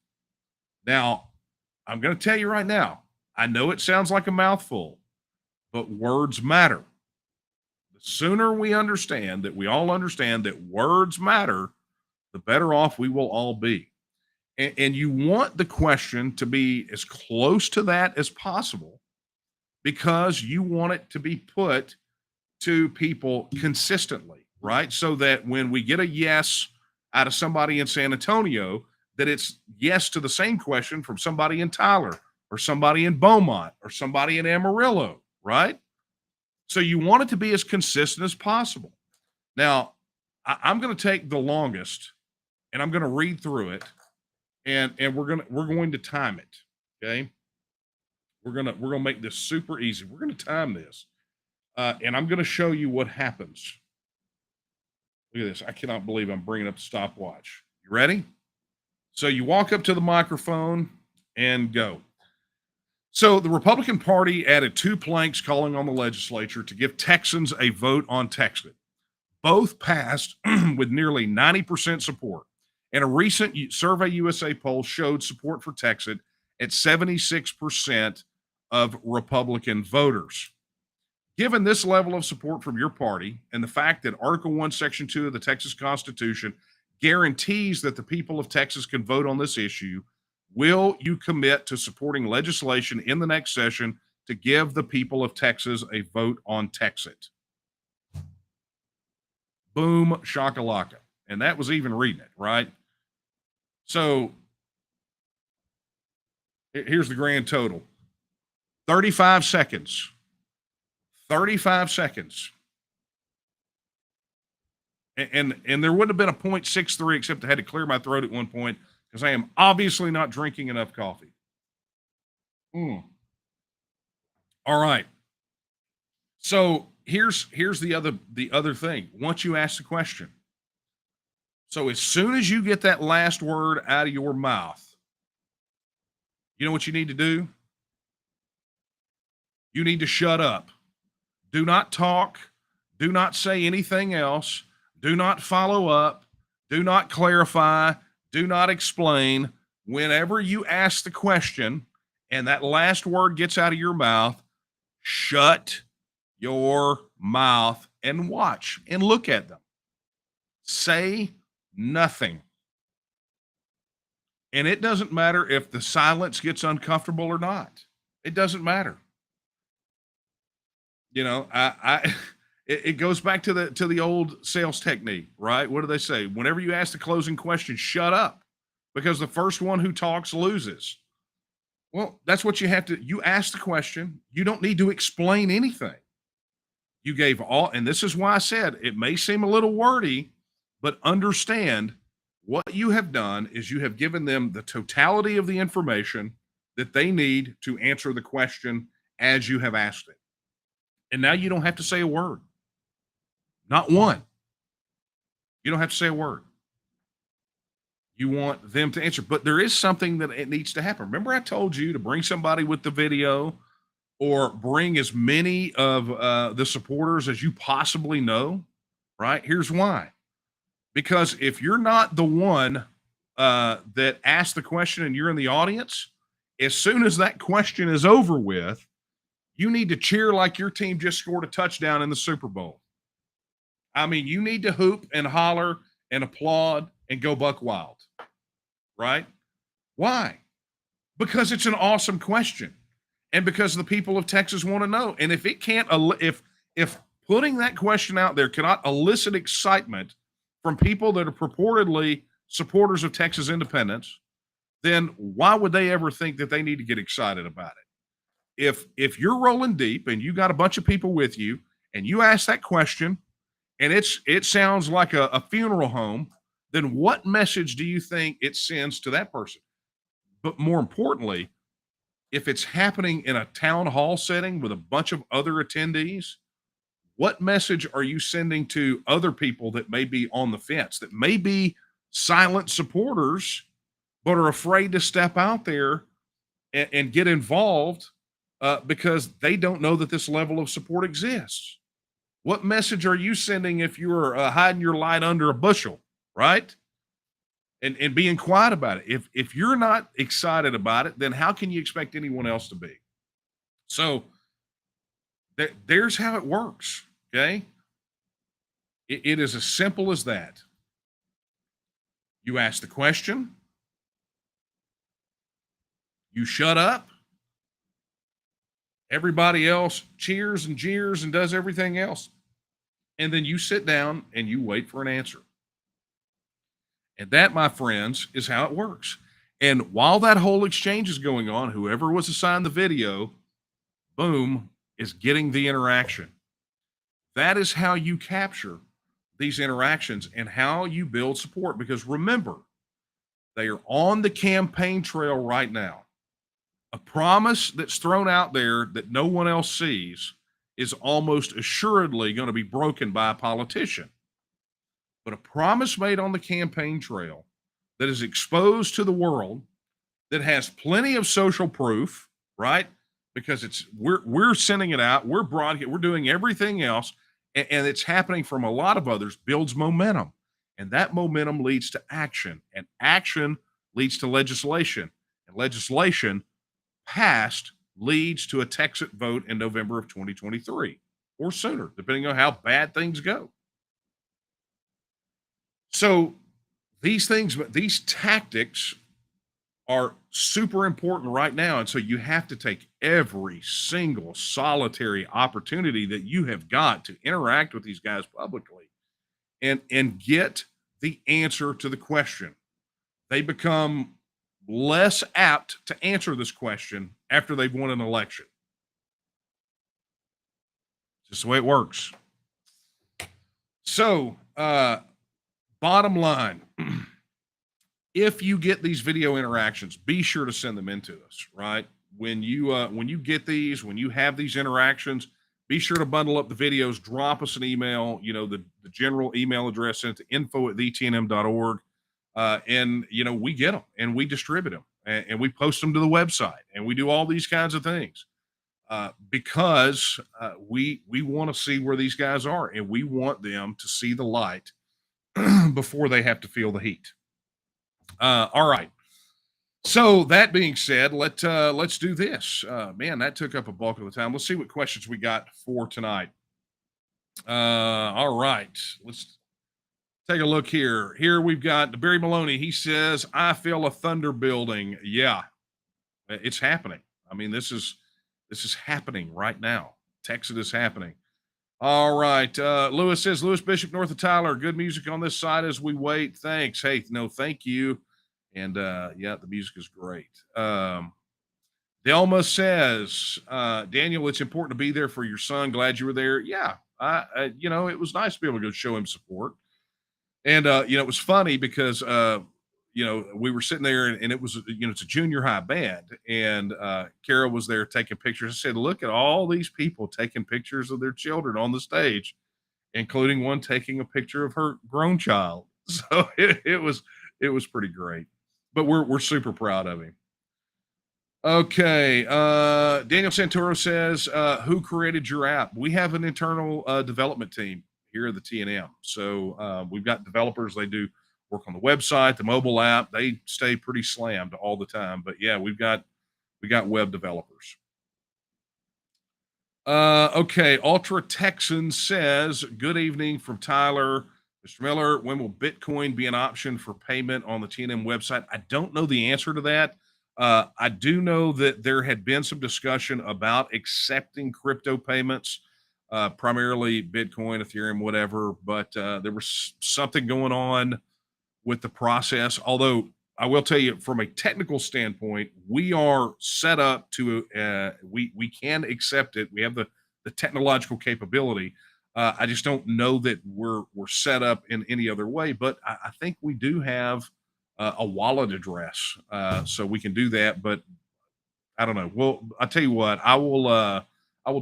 [SPEAKER 2] Now, I'm going to tell you right now, I know it sounds like a mouthful, but words matter. The sooner we understand that we all understand that words matter, the better off we will all be. And you want the question to be as close to that as possible because you want it to be put to people consistently, right? So that when we get a yes out of somebody in San Antonio, that it's yes to the same question from somebody in Tyler or somebody in Beaumont or somebody in Amarillo, right? So you want it to be as consistent as possible. Now, I'm going to take the longest and I'm going to read through it and we're going to time it. Okay. We're going to make this super easy. We're going to time this. And I'm going to show you what happens. Look at this. I cannot believe I'm bringing up the stopwatch. You ready? So you walk up to the microphone and go. So the Republican Party added 2 planks calling on the legislature to give Texans a vote on TEXIT. Both passed with nearly 90% support. And a recent Survey USA poll showed support for TEXIT at 76% of Republican voters. Given this level of support from your party and the fact that Article 1, Section 2 of the Texas Constitution guarantees that the people of Texas can vote on this issue, will you commit to supporting legislation in the next session to give the people of Texas a vote on TEXIT? Boom, shakalaka. And that was even reading it, right? So here's the grand total. 35 seconds. 35 seconds. And there wouldn't have been a 0.63 except I had to clear my throat at one point because I am obviously not drinking enough coffee. All right. So here's the other thing. Once you ask the question, so as soon as you get that last word out of your mouth, you know what you need to do? You need to shut up. Do not talk. Do not say anything else. Do not follow up. Do not clarify. Do not explain. Whenever you ask the question and that last word gets out of your mouth, shut your mouth and watch and look at them. Say nothing. And it doesn't matter if the silence gets uncomfortable or not. It doesn't matter. You know, it goes back to the old sales technique, right? What do they say? Whenever you ask the closing question, shut up, because the first one who talks loses. Well, that's what you have to. You ask the question. You don't need to explain anything. You gave all, and this is why I said it may seem a little wordy, but understand what you have done is you have given them the totality of the information that they need to answer the question as you have asked it. And now you don't have to say a word. Not one. You don't have to say a word. You want them to answer. But there is something that it needs to happen. Remember I told you to bring somebody with the video or bring as many of the supporters as you possibly know, right? Here's why. Because if you're not the one that asked the question and you're in the audience, as soon as that question is over with, you need to cheer like your team just scored a touchdown in the Super Bowl. I mean, you need to hoop and holler and applaud and go buck wild, right? Why? Because it's an awesome question, and because the people of Texas want to know. And if it can't, if putting that question out there cannot elicit excitement from people that are purportedly supporters of Texas independence, then why would they ever think that they need to get excited about it? If you're rolling deep and you got a bunch of people with you and you ask that question and it sounds like a funeral home, then what message do you think it sends to that person? But more importantly, if it's happening in a town hall setting with a bunch of other attendees, what message are you sending to other people that may be on the fence, that may be silent supporters, but are afraid to step out there and get involved because they don't know that this level of support exists? What message are you sending if you're hiding your light under a bushel, right? And being quiet about it. If you're not excited about it, then how can you expect anyone else to be? So there's how it works, okay? It is as simple as that. You ask the question, you shut up, everybody else cheers and jeers and does everything else, and then you sit down and you wait for an answer. And that, my friends, is how it works. And while that whole exchange is going on, whoever was assigned the video, boom, is getting the interaction. That is how you capture these interactions and how you build support. Because remember, they are on the campaign trail right now. A promise that's thrown out there that no one else sees is almost assuredly going to be broken by a politician. But a promise made on the campaign trail that is exposed to the world, that has plenty of social proof, right? Because we're sending it out, we're broadcasting, we're doing everything else, and it's happening from a lot of others, builds momentum. And that momentum leads to action, and action leads to legislation, and legislation passed leads to a TEXIT vote in November of 2023 or sooner, depending on how bad things go. So these things, these tactics are super important right now. And so you have to take every single solitary opportunity that you have got to interact with these guys publicly and get the answer to the question. They become less apt to answer this question after they've won an election. Just the way it works. So, bottom line, if you get these video interactions, be sure to send them in to us, right? When you get these, when you have these interactions, be sure to bundle up the videos, drop us an email, the general email address sent to info@thetnm.org. And we get them and we distribute them and we post them to the website and we do all these kinds of things. because we want to see where these guys are, and we want them to see the light before they have to feel the heat. All right. So that being said, let's do this. Man, that took up a bulk of the time. Let's see what questions we got for tonight. All right, let's take a look here. Here we've got Barry Maloney. He says, "I feel a thunder building." Yeah, it's happening. I mean, this is happening right now. Texas is happening. All right. Lewis says, Lewis Bishop, north of Tyler. Good music on this side as we wait. Thanks. Hey, no, thank you. And yeah, the music is great. Delma says, Daniel, it's important to be there for your son. Glad you were there. Yeah, it was nice to be able to go show him support. And it was funny because we were sitting there and it was it's a junior high band, and Kara was there taking pictures. I said, look at all these people taking pictures of their children on the stage, including one taking a picture of her grown child. So it was pretty great. But we're super proud of him. Okay. Daniel Santoro says, who created your app? We have an internal development team here at the TNM. So we've got developers. They do work on the website, the mobile app. They stay pretty slammed all the time. But yeah, we got web developers. Okay. Ultra Texan says, good evening from Tyler. Mr. Miller, when will Bitcoin be an option for payment on the TNM website? I don't know the answer to that. I do know that there had been some discussion about accepting crypto payments, primarily Bitcoin, Ethereum, whatever, but there was something going on with the process. Although I will tell you, from a technical standpoint, we are set up to we can accept it. We have the technological capability. I just don't know that we're set up in any other way. But I think we do have a wallet address, so we can do that. But I don't know. Well, I'll tell you what. I will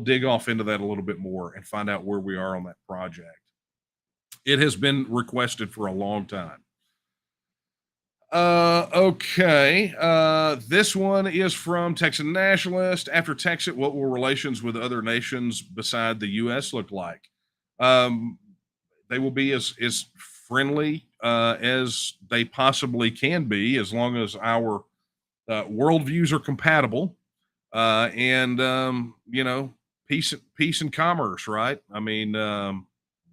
[SPEAKER 2] dig off into that a little bit more and find out where we are on that project. It has been requested for a long time. Okay. This one is from Texas Nationalist. After TEXIT, what will relations with other nations beside the U.S. look like? They will be as friendly as they possibly can be, as long as our worldviews are compatible, and peace and commerce. Right? I mean,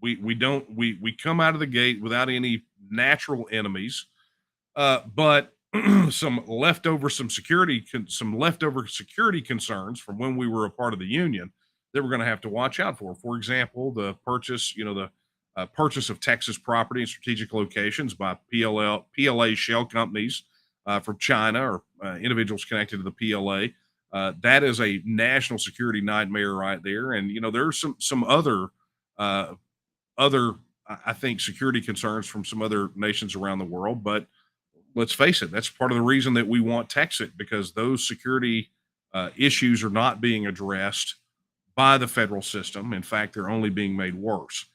[SPEAKER 2] we come out of the gate without any natural enemies. But some leftover security concerns from when we were a part of the union that we're going to have to watch out for. For example, the purchase of Texas property in strategic locations by PLA shell companies from China, or individuals connected to the PLA. That is a national security nightmare right there. And there's some other I think security concerns from some other nations around the world, but let's face it, that's part of the reason that we want TEXIT, because those security issues are not being addressed by the federal system. In fact, they're only being made worse.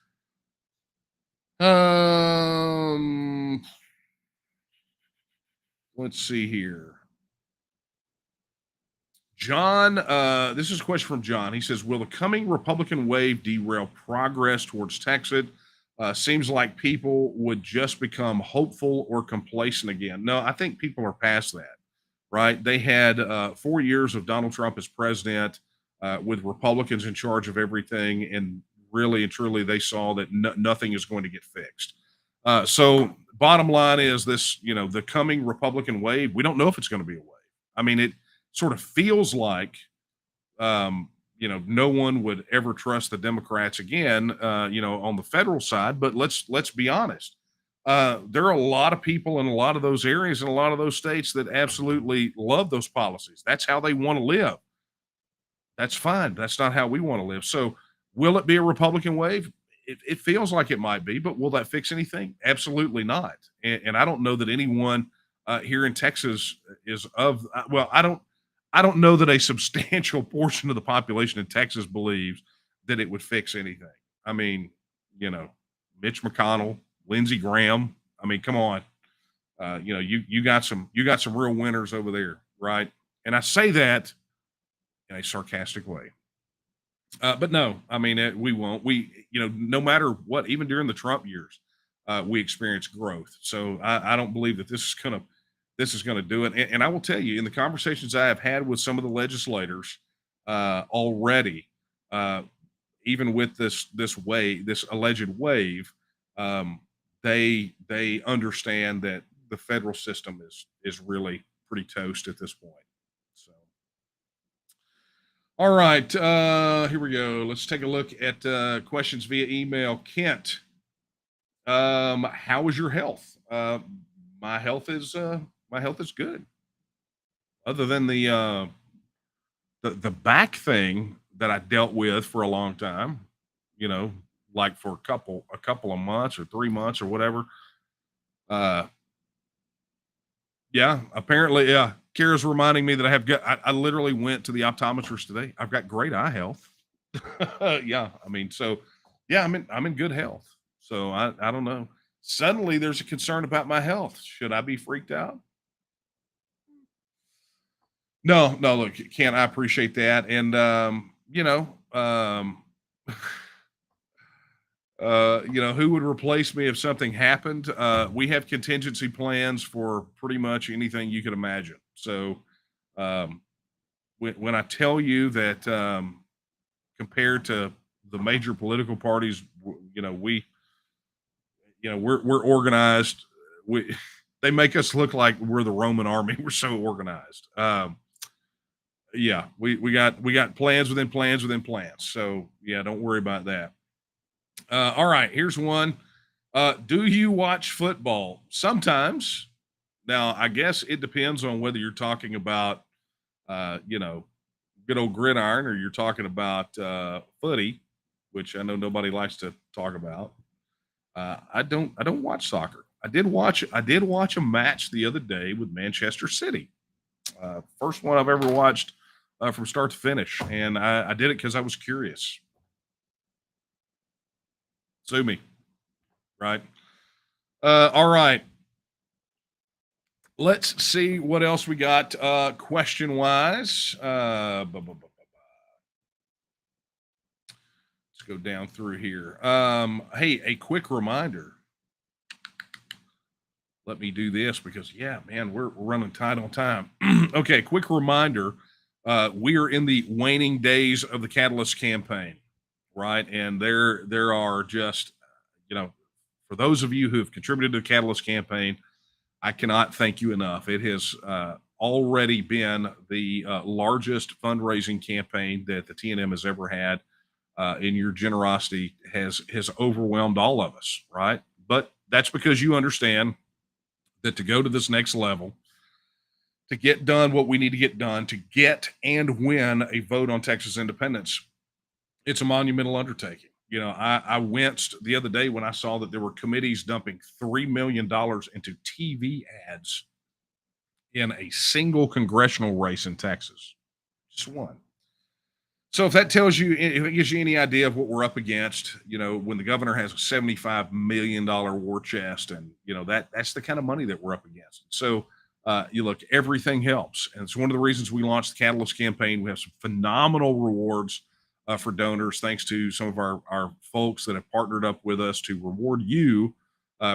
[SPEAKER 2] Let's see here. John, this is a question from John. He says, will the coming Republican wave derail progress towards TEXIT? Seems like people would just become hopeful or complacent again. No, I think people are past that, right? They had 4 years of Donald Trump as president, with Republicans in charge of everything, and really and truly they saw that nothing is going to get fixed. So bottom line is this, the coming Republican wave, we don't know if it's going to be a wave. I mean, it sort of feels like no one would ever trust the Democrats again, on the federal side. But let's be honest. There are a lot of people in a lot of those areas and a lot of those states that absolutely love those policies. That's how they want to live. That's fine. That's not how we want to live. So will it be a Republican wave? It feels like it might be, but will that fix anything? Absolutely not. And I don't know that anyone here in Texas is I don't know that a substantial portion of the population in Texas believes that it would fix anything. I mean, Mitch McConnell, Lindsey Graham. I mean, come on. You got some real winners over there, right? And I say that, in a sarcastic way. But no, I mean, we won't. No matter what, even during the Trump years, we experienced growth. So I don't believe that this is gonna do it. And I will tell you, in the conversations I have had with some of the legislators already, uh, even with this alleged wave, um, they understand that the federal system is really pretty toast at this point. So. All right, here we go. Let's take a look at questions via email. Kent, how is your health? My health is my health is good. Other than the back thing that I dealt with for a long time, you know, like for a couple of months or 3 months or whatever. Uh, yeah, apparently, yeah. Kara's reminding me that I have got. I literally went to the optometrist today. I've got great eye health. Yeah, I mean, so yeah, I'm in good health. So I don't know. Suddenly there's a concern about my health. Should I be freaked out? No, no, look, Ken, I appreciate that. And who would replace me if something happened? We have contingency plans for pretty much anything you could imagine. So um when I tell you that compared to the major political parties, we're organized. We they make us look like we're the Roman army. We're so organized. Yeah, we got plans within plans within plans. So yeah, don't worry about that. All right, here's one. Do you watch football? Sometimes. Now, I guess it depends on whether you're talking about, good old gridiron, or you're talking about footy, which I know nobody likes to talk about. I don't watch soccer. I did watch a match the other day with Manchester City. First one I've ever watched from start to finish, and I did it because I was curious. Sue me, right? All right. Let's see what else we got question wise. Let's go down through here. Hey, a quick reminder. Let me do this because yeah, man, we're running tight on time. Okay, quick reminder. We are in the waning days of the Catalyst campaign, right? And there are just, you know, for those of you who have contributed to the Catalyst campaign, I cannot thank you enough. It has already been the largest fundraising campaign that the TNM has ever had, and your generosity has overwhelmed all of us, right? But that's because you understand that to go to this next level, to get done what we need to get done, to get and win a vote on Texas independence, it's a monumental undertaking. I winced the other day when I saw that there were committees dumping $3 million into TV ads in a single congressional race in Texas. Just one. So if that tells you, if it gives you any idea of what we're up against, when the governor has a $75 million war chest, and that's the kind of money that we're up against. So you look, everything helps, and it's one of the reasons we launched the Catalyst campaign. We have some phenomenal rewards for donors, thanks to some of our folks that have partnered up with us to reward you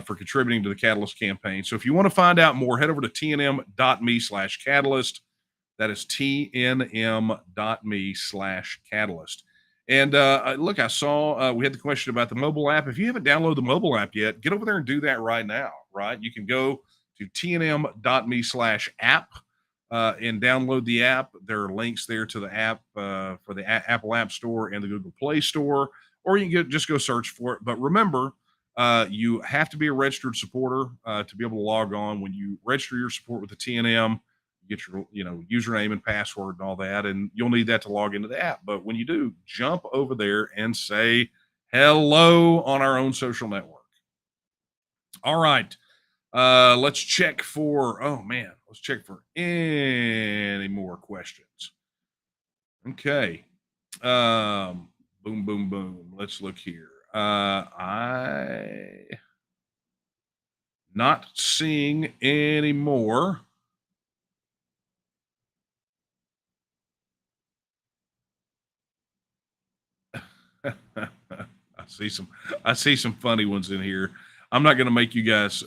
[SPEAKER 2] for contributing to the Catalyst campaign. So if you want to find out more, head over to tnm.me/catalyst. That is tnm.me/catalyst. And look, I saw we had the question about the mobile app. If you haven't downloaded the mobile app yet, get over there and do that right now, right? You can go to tnm.me/app and download the app. There are links there to the app for the Apple App Store and the Google Play Store, or you can just go search for it. But remember, you have to be a registered supporter to be able to log on. When you register your support with the TNM, get your username and password and all that, and you'll need that to log into the app. But when you do, jump over there and say hello on our own social network. All right. Let's check for any more questions. Okay. Boom, boom, boom. Let's look here. I not seeing any more. I see some funny ones in here. I'm not going to make you guys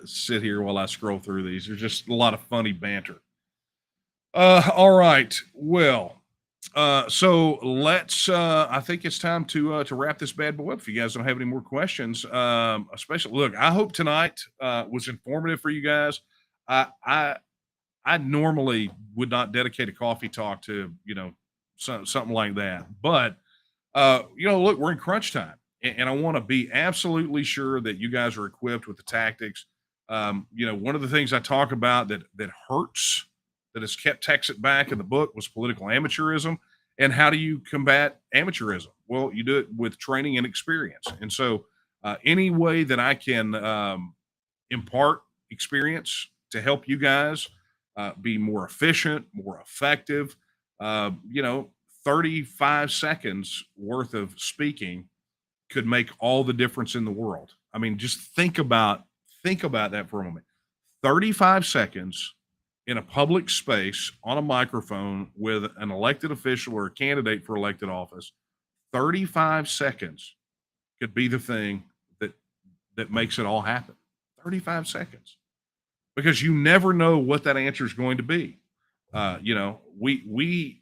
[SPEAKER 2] sit here while I scroll through these. There's just a lot of funny banter. All right. Well, so let's. I think it's time to wrap this bad boy up. If you guys don't have any more questions, especially look, I hope tonight was informative for you guys. I normally would not dedicate a coffee talk to something like that, but look, we're in crunch time, and I want to be absolutely sure that you guys are equipped with the tactics. One of the things I talk about that hurts, that has kept TEXIT back in the book, was political amateurism. And how do you combat amateurism? Well, you do it with training and experience. And so any way that I can impart experience to help you guys be more efficient, more effective, 35 seconds worth of speaking could make all the difference in the world. I mean, just think about that for a moment. 35 seconds in a public space on a microphone with an elected official or a candidate for elected office, 35 seconds could be the thing that makes it all happen. 35 seconds. Because you never know what that answer is going to be. We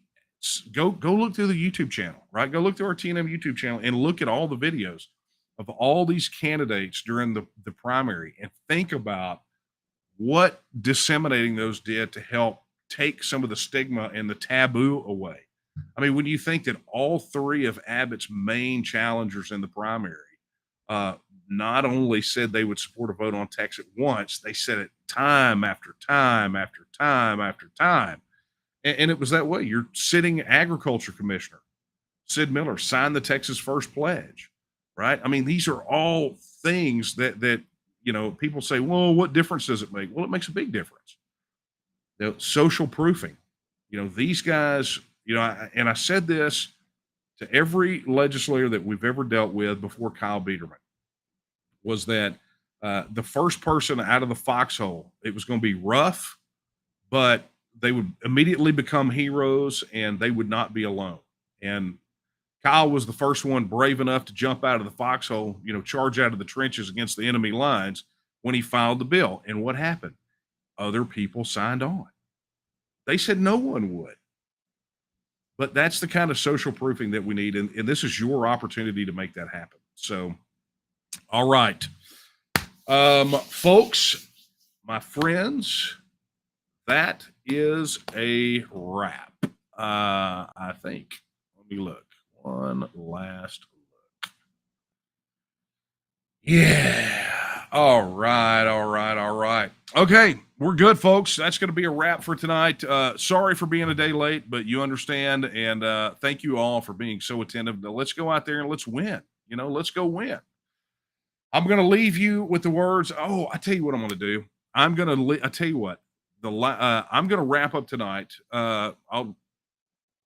[SPEAKER 2] go look through the YouTube channel, right? Go look through our TNM YouTube channel and look at all the videos of all these candidates during the primary, and think about what disseminating those did to help take some of the stigma and the taboo away. I mean, when you think that all three of Abbott's main challengers in the primary not only said they would support a vote on TEXIT once, they said it time after time after time after time. And it was that way. Your sitting agriculture commissioner, Sid Miller, signed the Texas First Pledge, right? I mean, these are all things that people say, well, what difference does it make? Well, it makes a big difference. Social proofing, these guys, and I said this to every legislator that we've ever dealt with before Kyle Biederman, was that the first person out of the foxhole, it was going to be rough, but they would immediately become heroes and they would not be alone. And Kyle was the first one brave enough to jump out of the foxhole, charge out of the trenches against the enemy lines when he filed the bill. And what happened? Other people signed on. They said no one would. But that's the kind of social proofing that we need. And this is your opportunity to make that happen. So, all right. Folks, my friends, that is a wrap. I think. Let me look. One last look. Yeah. All right. Okay, we're good, folks. That's going to be a wrap for tonight. Sorry for being a day late, but you understand. And thank you all for being so attentive. Now, let's go out there and let's win. Let's go win. I'm going to leave you with the words. Oh, I tell you what I'm going to do. I tell you what. I'm going to wrap up tonight.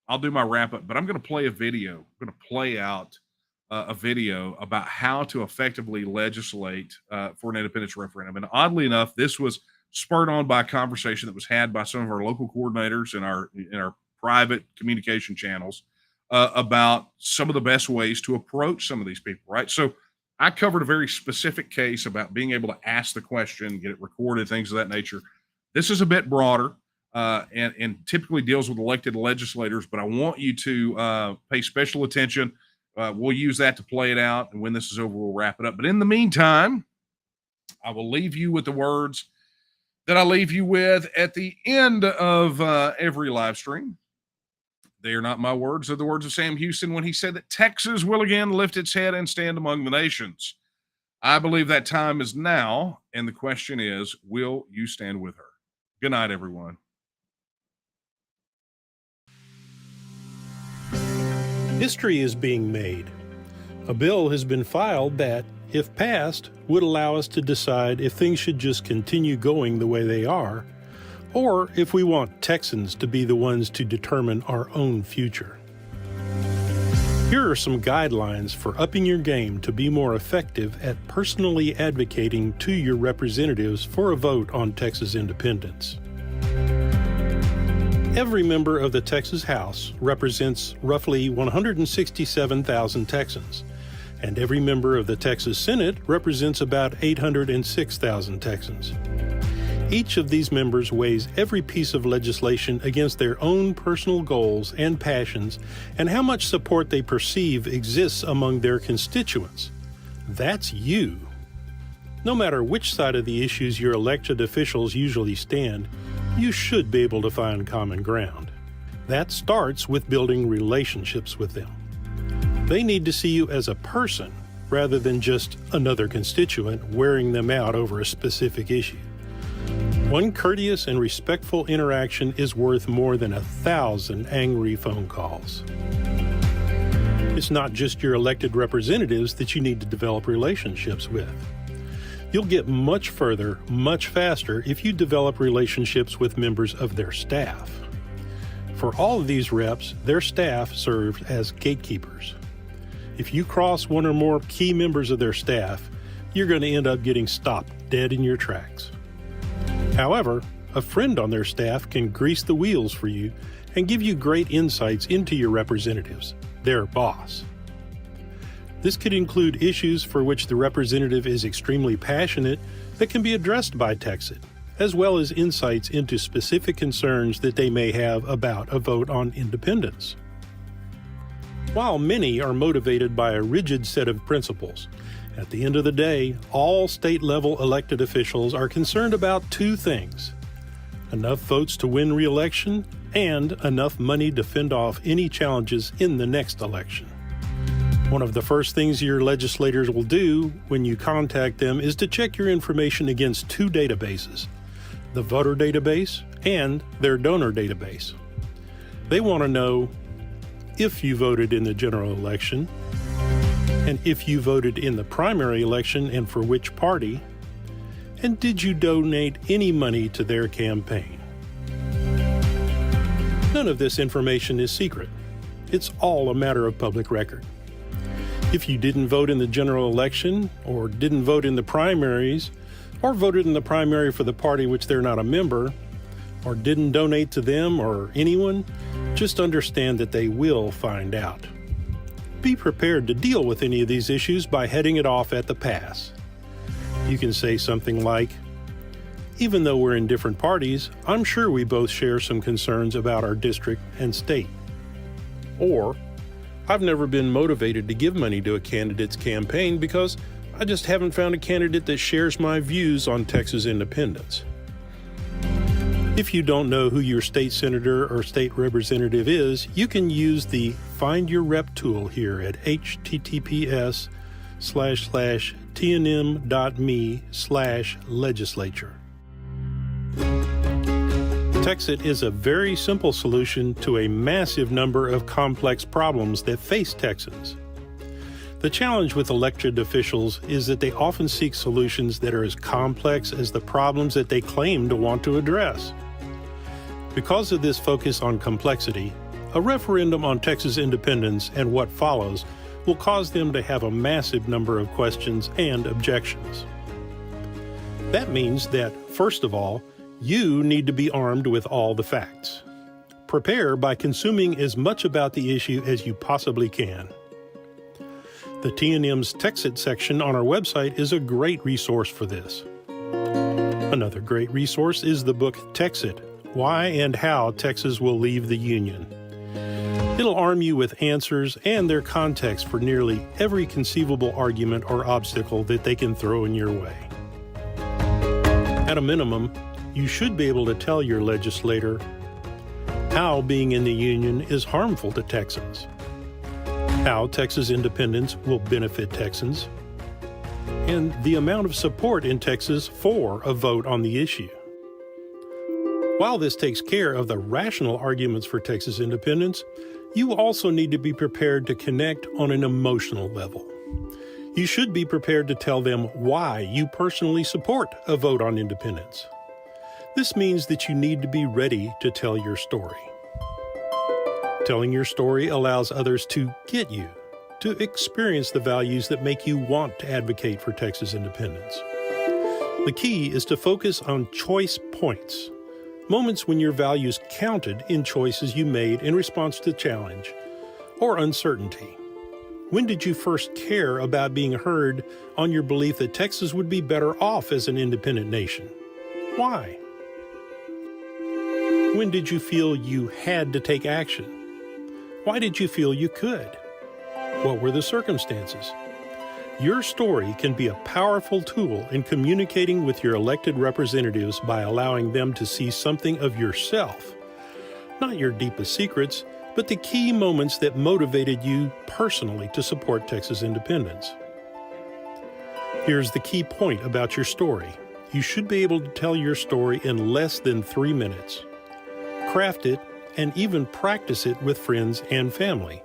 [SPEAKER 2] I'll do my wrap up, but I'm going to play a video. I'm going to play out a video about how to effectively legislate for an independence referendum. And oddly enough, this was spurred on by a conversation that was had by some of our local coordinators in our private communication channels about some of the best ways to approach some of these people, right? So I covered a very specific case about being able to ask the question, get it recorded, things of that nature. This is a bit broader. And typically deals with elected legislators, but I want you to pay special attention. We'll use that to play it out, and when this is over, we'll wrap it up. But in the meantime, I will leave you with the words that I leave you with at the end of every live stream. They are not my words. They're the words of Sam Houston when he said that Texas will again lift its head and stand among the nations. I believe that time is now, and the question is, will you stand with her? Good night, everyone.
[SPEAKER 3] History is being made. A bill has been filed that, if passed, would allow us to decide if things should just continue going the way they are, or if we want Texans to be the ones to determine our own future. Here are some guidelines for upping your game to be more effective at personally advocating to your representatives for a vote on Texas independence. Every member of the Texas House represents roughly 167,000 Texans, and every member of the Texas Senate represents about 806,000 Texans. Each of these members weighs every piece of legislation against their own personal goals and passions and how much support they perceive exists among their constituents. That's you. No matter which side of the issues your elected officials usually stand, you should be able to find common ground. That starts with building relationships with them. They need to see you as a person rather than just another constituent wearing them out over a specific issue. One courteous and respectful interaction is worth more than 1,000 angry phone calls. It's not just your elected representatives that you need to develop relationships with. You'll get much further, much faster if you develop relationships with members of their staff. For all of these reps, their staff serves as gatekeepers. If you cross one or more key members of their staff, you're going to end up getting stopped dead in your tracks. However, a friend on their staff can grease the wheels for you and give you great insights into your representatives, their boss. This could include issues for which the representative is extremely passionate that can be addressed by TEXIT, as well as insights into specific concerns that they may have about a vote on independence. While many are motivated by a rigid set of principles, at the end of the day, all state-level elected officials are concerned about two things: enough votes to win re-election and enough money to fend off any challenges in the next election. One of the first things your legislators will do when you contact them is to check your information against two databases, the voter database and their donor database. They want to know if you voted in the general election, and if you voted in the primary election and for which party, and did you donate any money to their campaign. None of this information is secret. It's all a matter of public record. If you didn't vote in the general election, or didn't vote in the primaries, or voted in the primary for the party which they're not a member, or didn't donate to them or anyone, just understand that they will find out. Be prepared to deal with any of these issues by heading it off at the pass. You can say something like, "Even though we're in different parties, I'm sure we both share some concerns about our district and state." Or, "I've never been motivated to give money to a candidate's campaign because I just haven't found a candidate that shares my views on Texas independence." If you don't know who your state senator or state representative is, you can use the Find Your Rep tool here at https://tnm.me/legislature. TEXIT is a very simple solution to a massive number of complex problems that face Texans. The challenge with elected officials is that they often seek solutions that are as complex as the problems that they claim to want to address. Because of this focus on complexity, a referendum on Texas independence and what follows will cause them to have a massive number of questions and objections. That means that, first of all, you need to be armed with all the facts. Prepare by consuming as much about the issue as you possibly can. The TNM's TEXIT section on our website is a great resource for this. Another great resource is the book TEXIT: Why and How Texas Will Leave the Union. It'll arm you with answers and their context for nearly every conceivable argument or obstacle that they can throw in your way. At a minimum, you should be able to tell your legislator how being in the Union is harmful to Texans, how Texas independence will benefit Texans, and the amount of support in Texas for a vote on the issue. While this takes care of the rational arguments for Texas independence, you also need to be prepared to connect on an emotional level. You should be prepared to tell them why you personally support a vote on independence. This means that you need to be ready to tell your story. Telling your story allows others to get you, to experience the values that make you want to advocate for Texas independence. The key is to focus on choice points, moments when your values counted in choices you made in response to challenge or uncertainty. When did you first care about being heard on your belief that Texas would be better off as an independent nation? Why? When did you feel you had to take action? Why did you feel you could? What were the circumstances? Your story can be a powerful tool in communicating with your elected representatives by allowing them to see something of yourself, not your deepest secrets, but the key moments that motivated you personally to support Texas independence. Here's the key point about your story. You should be able to tell your story in less than 3 minutes. Craft it and even practice it with friends and family.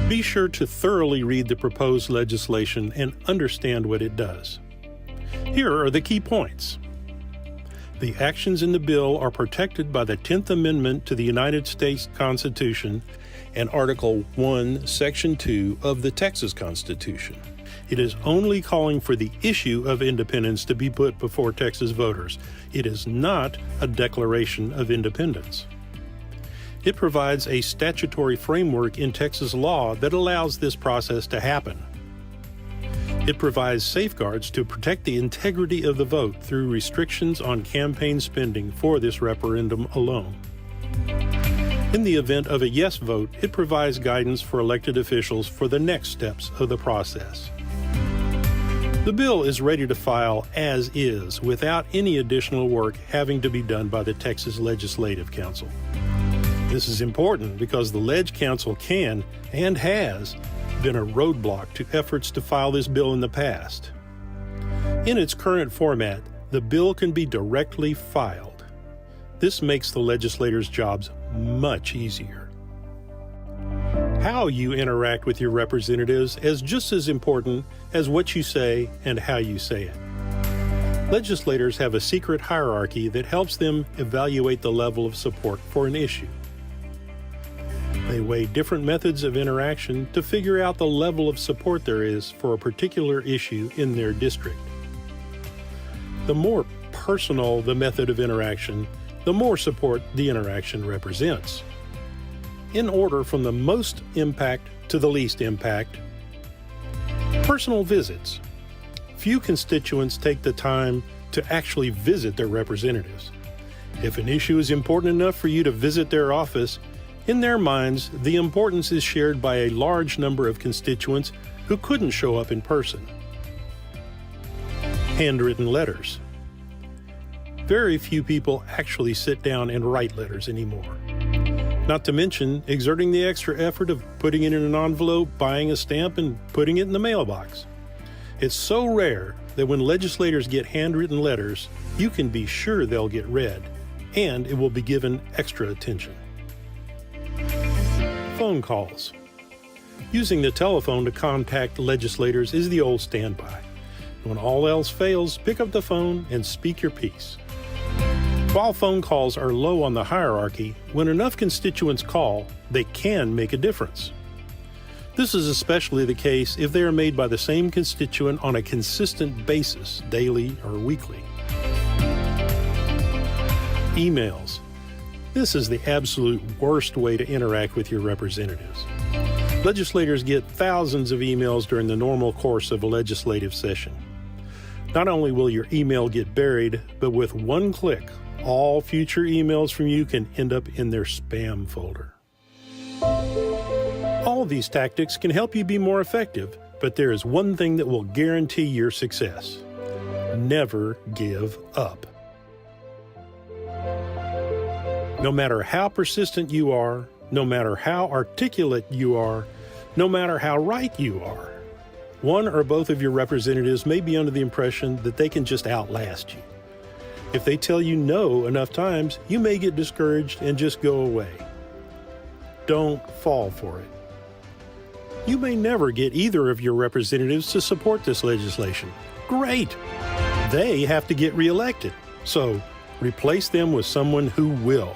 [SPEAKER 3] Be sure to thoroughly read the proposed legislation and understand what it does. Here are the key points. The actions in the bill are protected by the 10th Amendment to the United States Constitution and Article 1, Section 2 of the Texas Constitution. It is only calling for the issue of independence to be put before Texas voters. It is not a declaration of independence. It provides a statutory framework in Texas law that allows this process to happen. It provides safeguards to protect the integrity of the vote through restrictions on campaign spending for this referendum alone. In the event of a yes vote, it provides guidance for elected officials for the next steps of the process. The bill is ready to file as is, without any additional work having to be done by the Texas Legislative Council. This is important because the Leg Council can, and has, been a roadblock to efforts to file this bill in the past. In its current format, the bill can be directly filed. This makes the legislators' jobs much easier. How you interact with your representatives is just as important as what you say and how you say it. Legislators have a secret hierarchy that helps them evaluate the level of support for an issue. They weigh different methods of interaction to figure out the level of support there is for a particular issue in their district. The more personal the method of interaction, the more support the interaction represents. In order from the most impact to the least impact, personal visits. Few constituents take the time to actually visit their representatives. If an issue is important enough for you to visit their office, in their minds, the importance is shared by a large number of constituents who couldn't show up in person. Handwritten letters. Very few people actually sit down and write letters anymore. Not to mention exerting the extra effort of putting it in an envelope, buying a stamp, and putting it in the mailbox. It's so rare that when legislators get handwritten letters, you can be sure they'll get read, and it will be given extra attention. Phone calls. Using the telephone to contact legislators is the old standby. When all else fails, pick up the phone and speak your piece. While phone calls are low on the hierarchy, when enough constituents call, they can make a difference. This is especially the case if they are made by the same constituent on a consistent basis, daily or weekly. Emails. This is the absolute worst way to interact with your representatives. Legislators get thousands of emails during the normal course of a legislative session. Not only will your email get buried, but with one click, all future emails from you can end up in their spam folder. All of these tactics can help you be more effective, but there is one thing that will guarantee your success. Never give up. No matter how persistent you are, no matter how articulate you are, no matter how right you are, one or both of your representatives may be under the impression that they can just outlast you. If they tell you no enough times, you may get discouraged and just go away. Don't fall for it. You may never get either of your representatives to support this legislation. Great! They have to get reelected, so replace them with someone who will.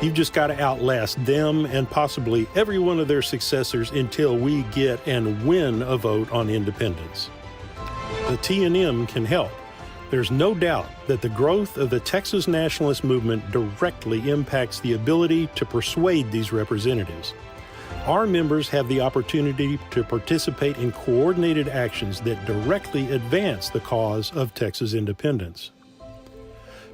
[SPEAKER 3] You've just got to outlast them and possibly every one of their successors until we get and win a vote on independence. The T&M can help. There's no doubt that the growth of the Texas Nationalist movement directly impacts the ability to persuade these representatives. our members have the opportunity to participate in coordinated actions that directly advance the cause of Texas independence.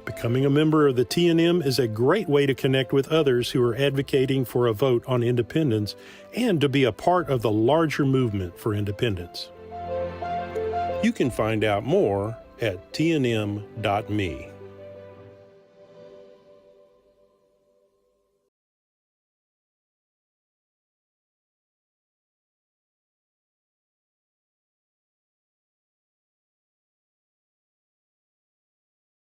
[SPEAKER 3] Becoming a member of the TNM is a great way to connect with others who are advocating for a vote on independence and to be a part of the larger movement for independence. You can find out more at tnm.me.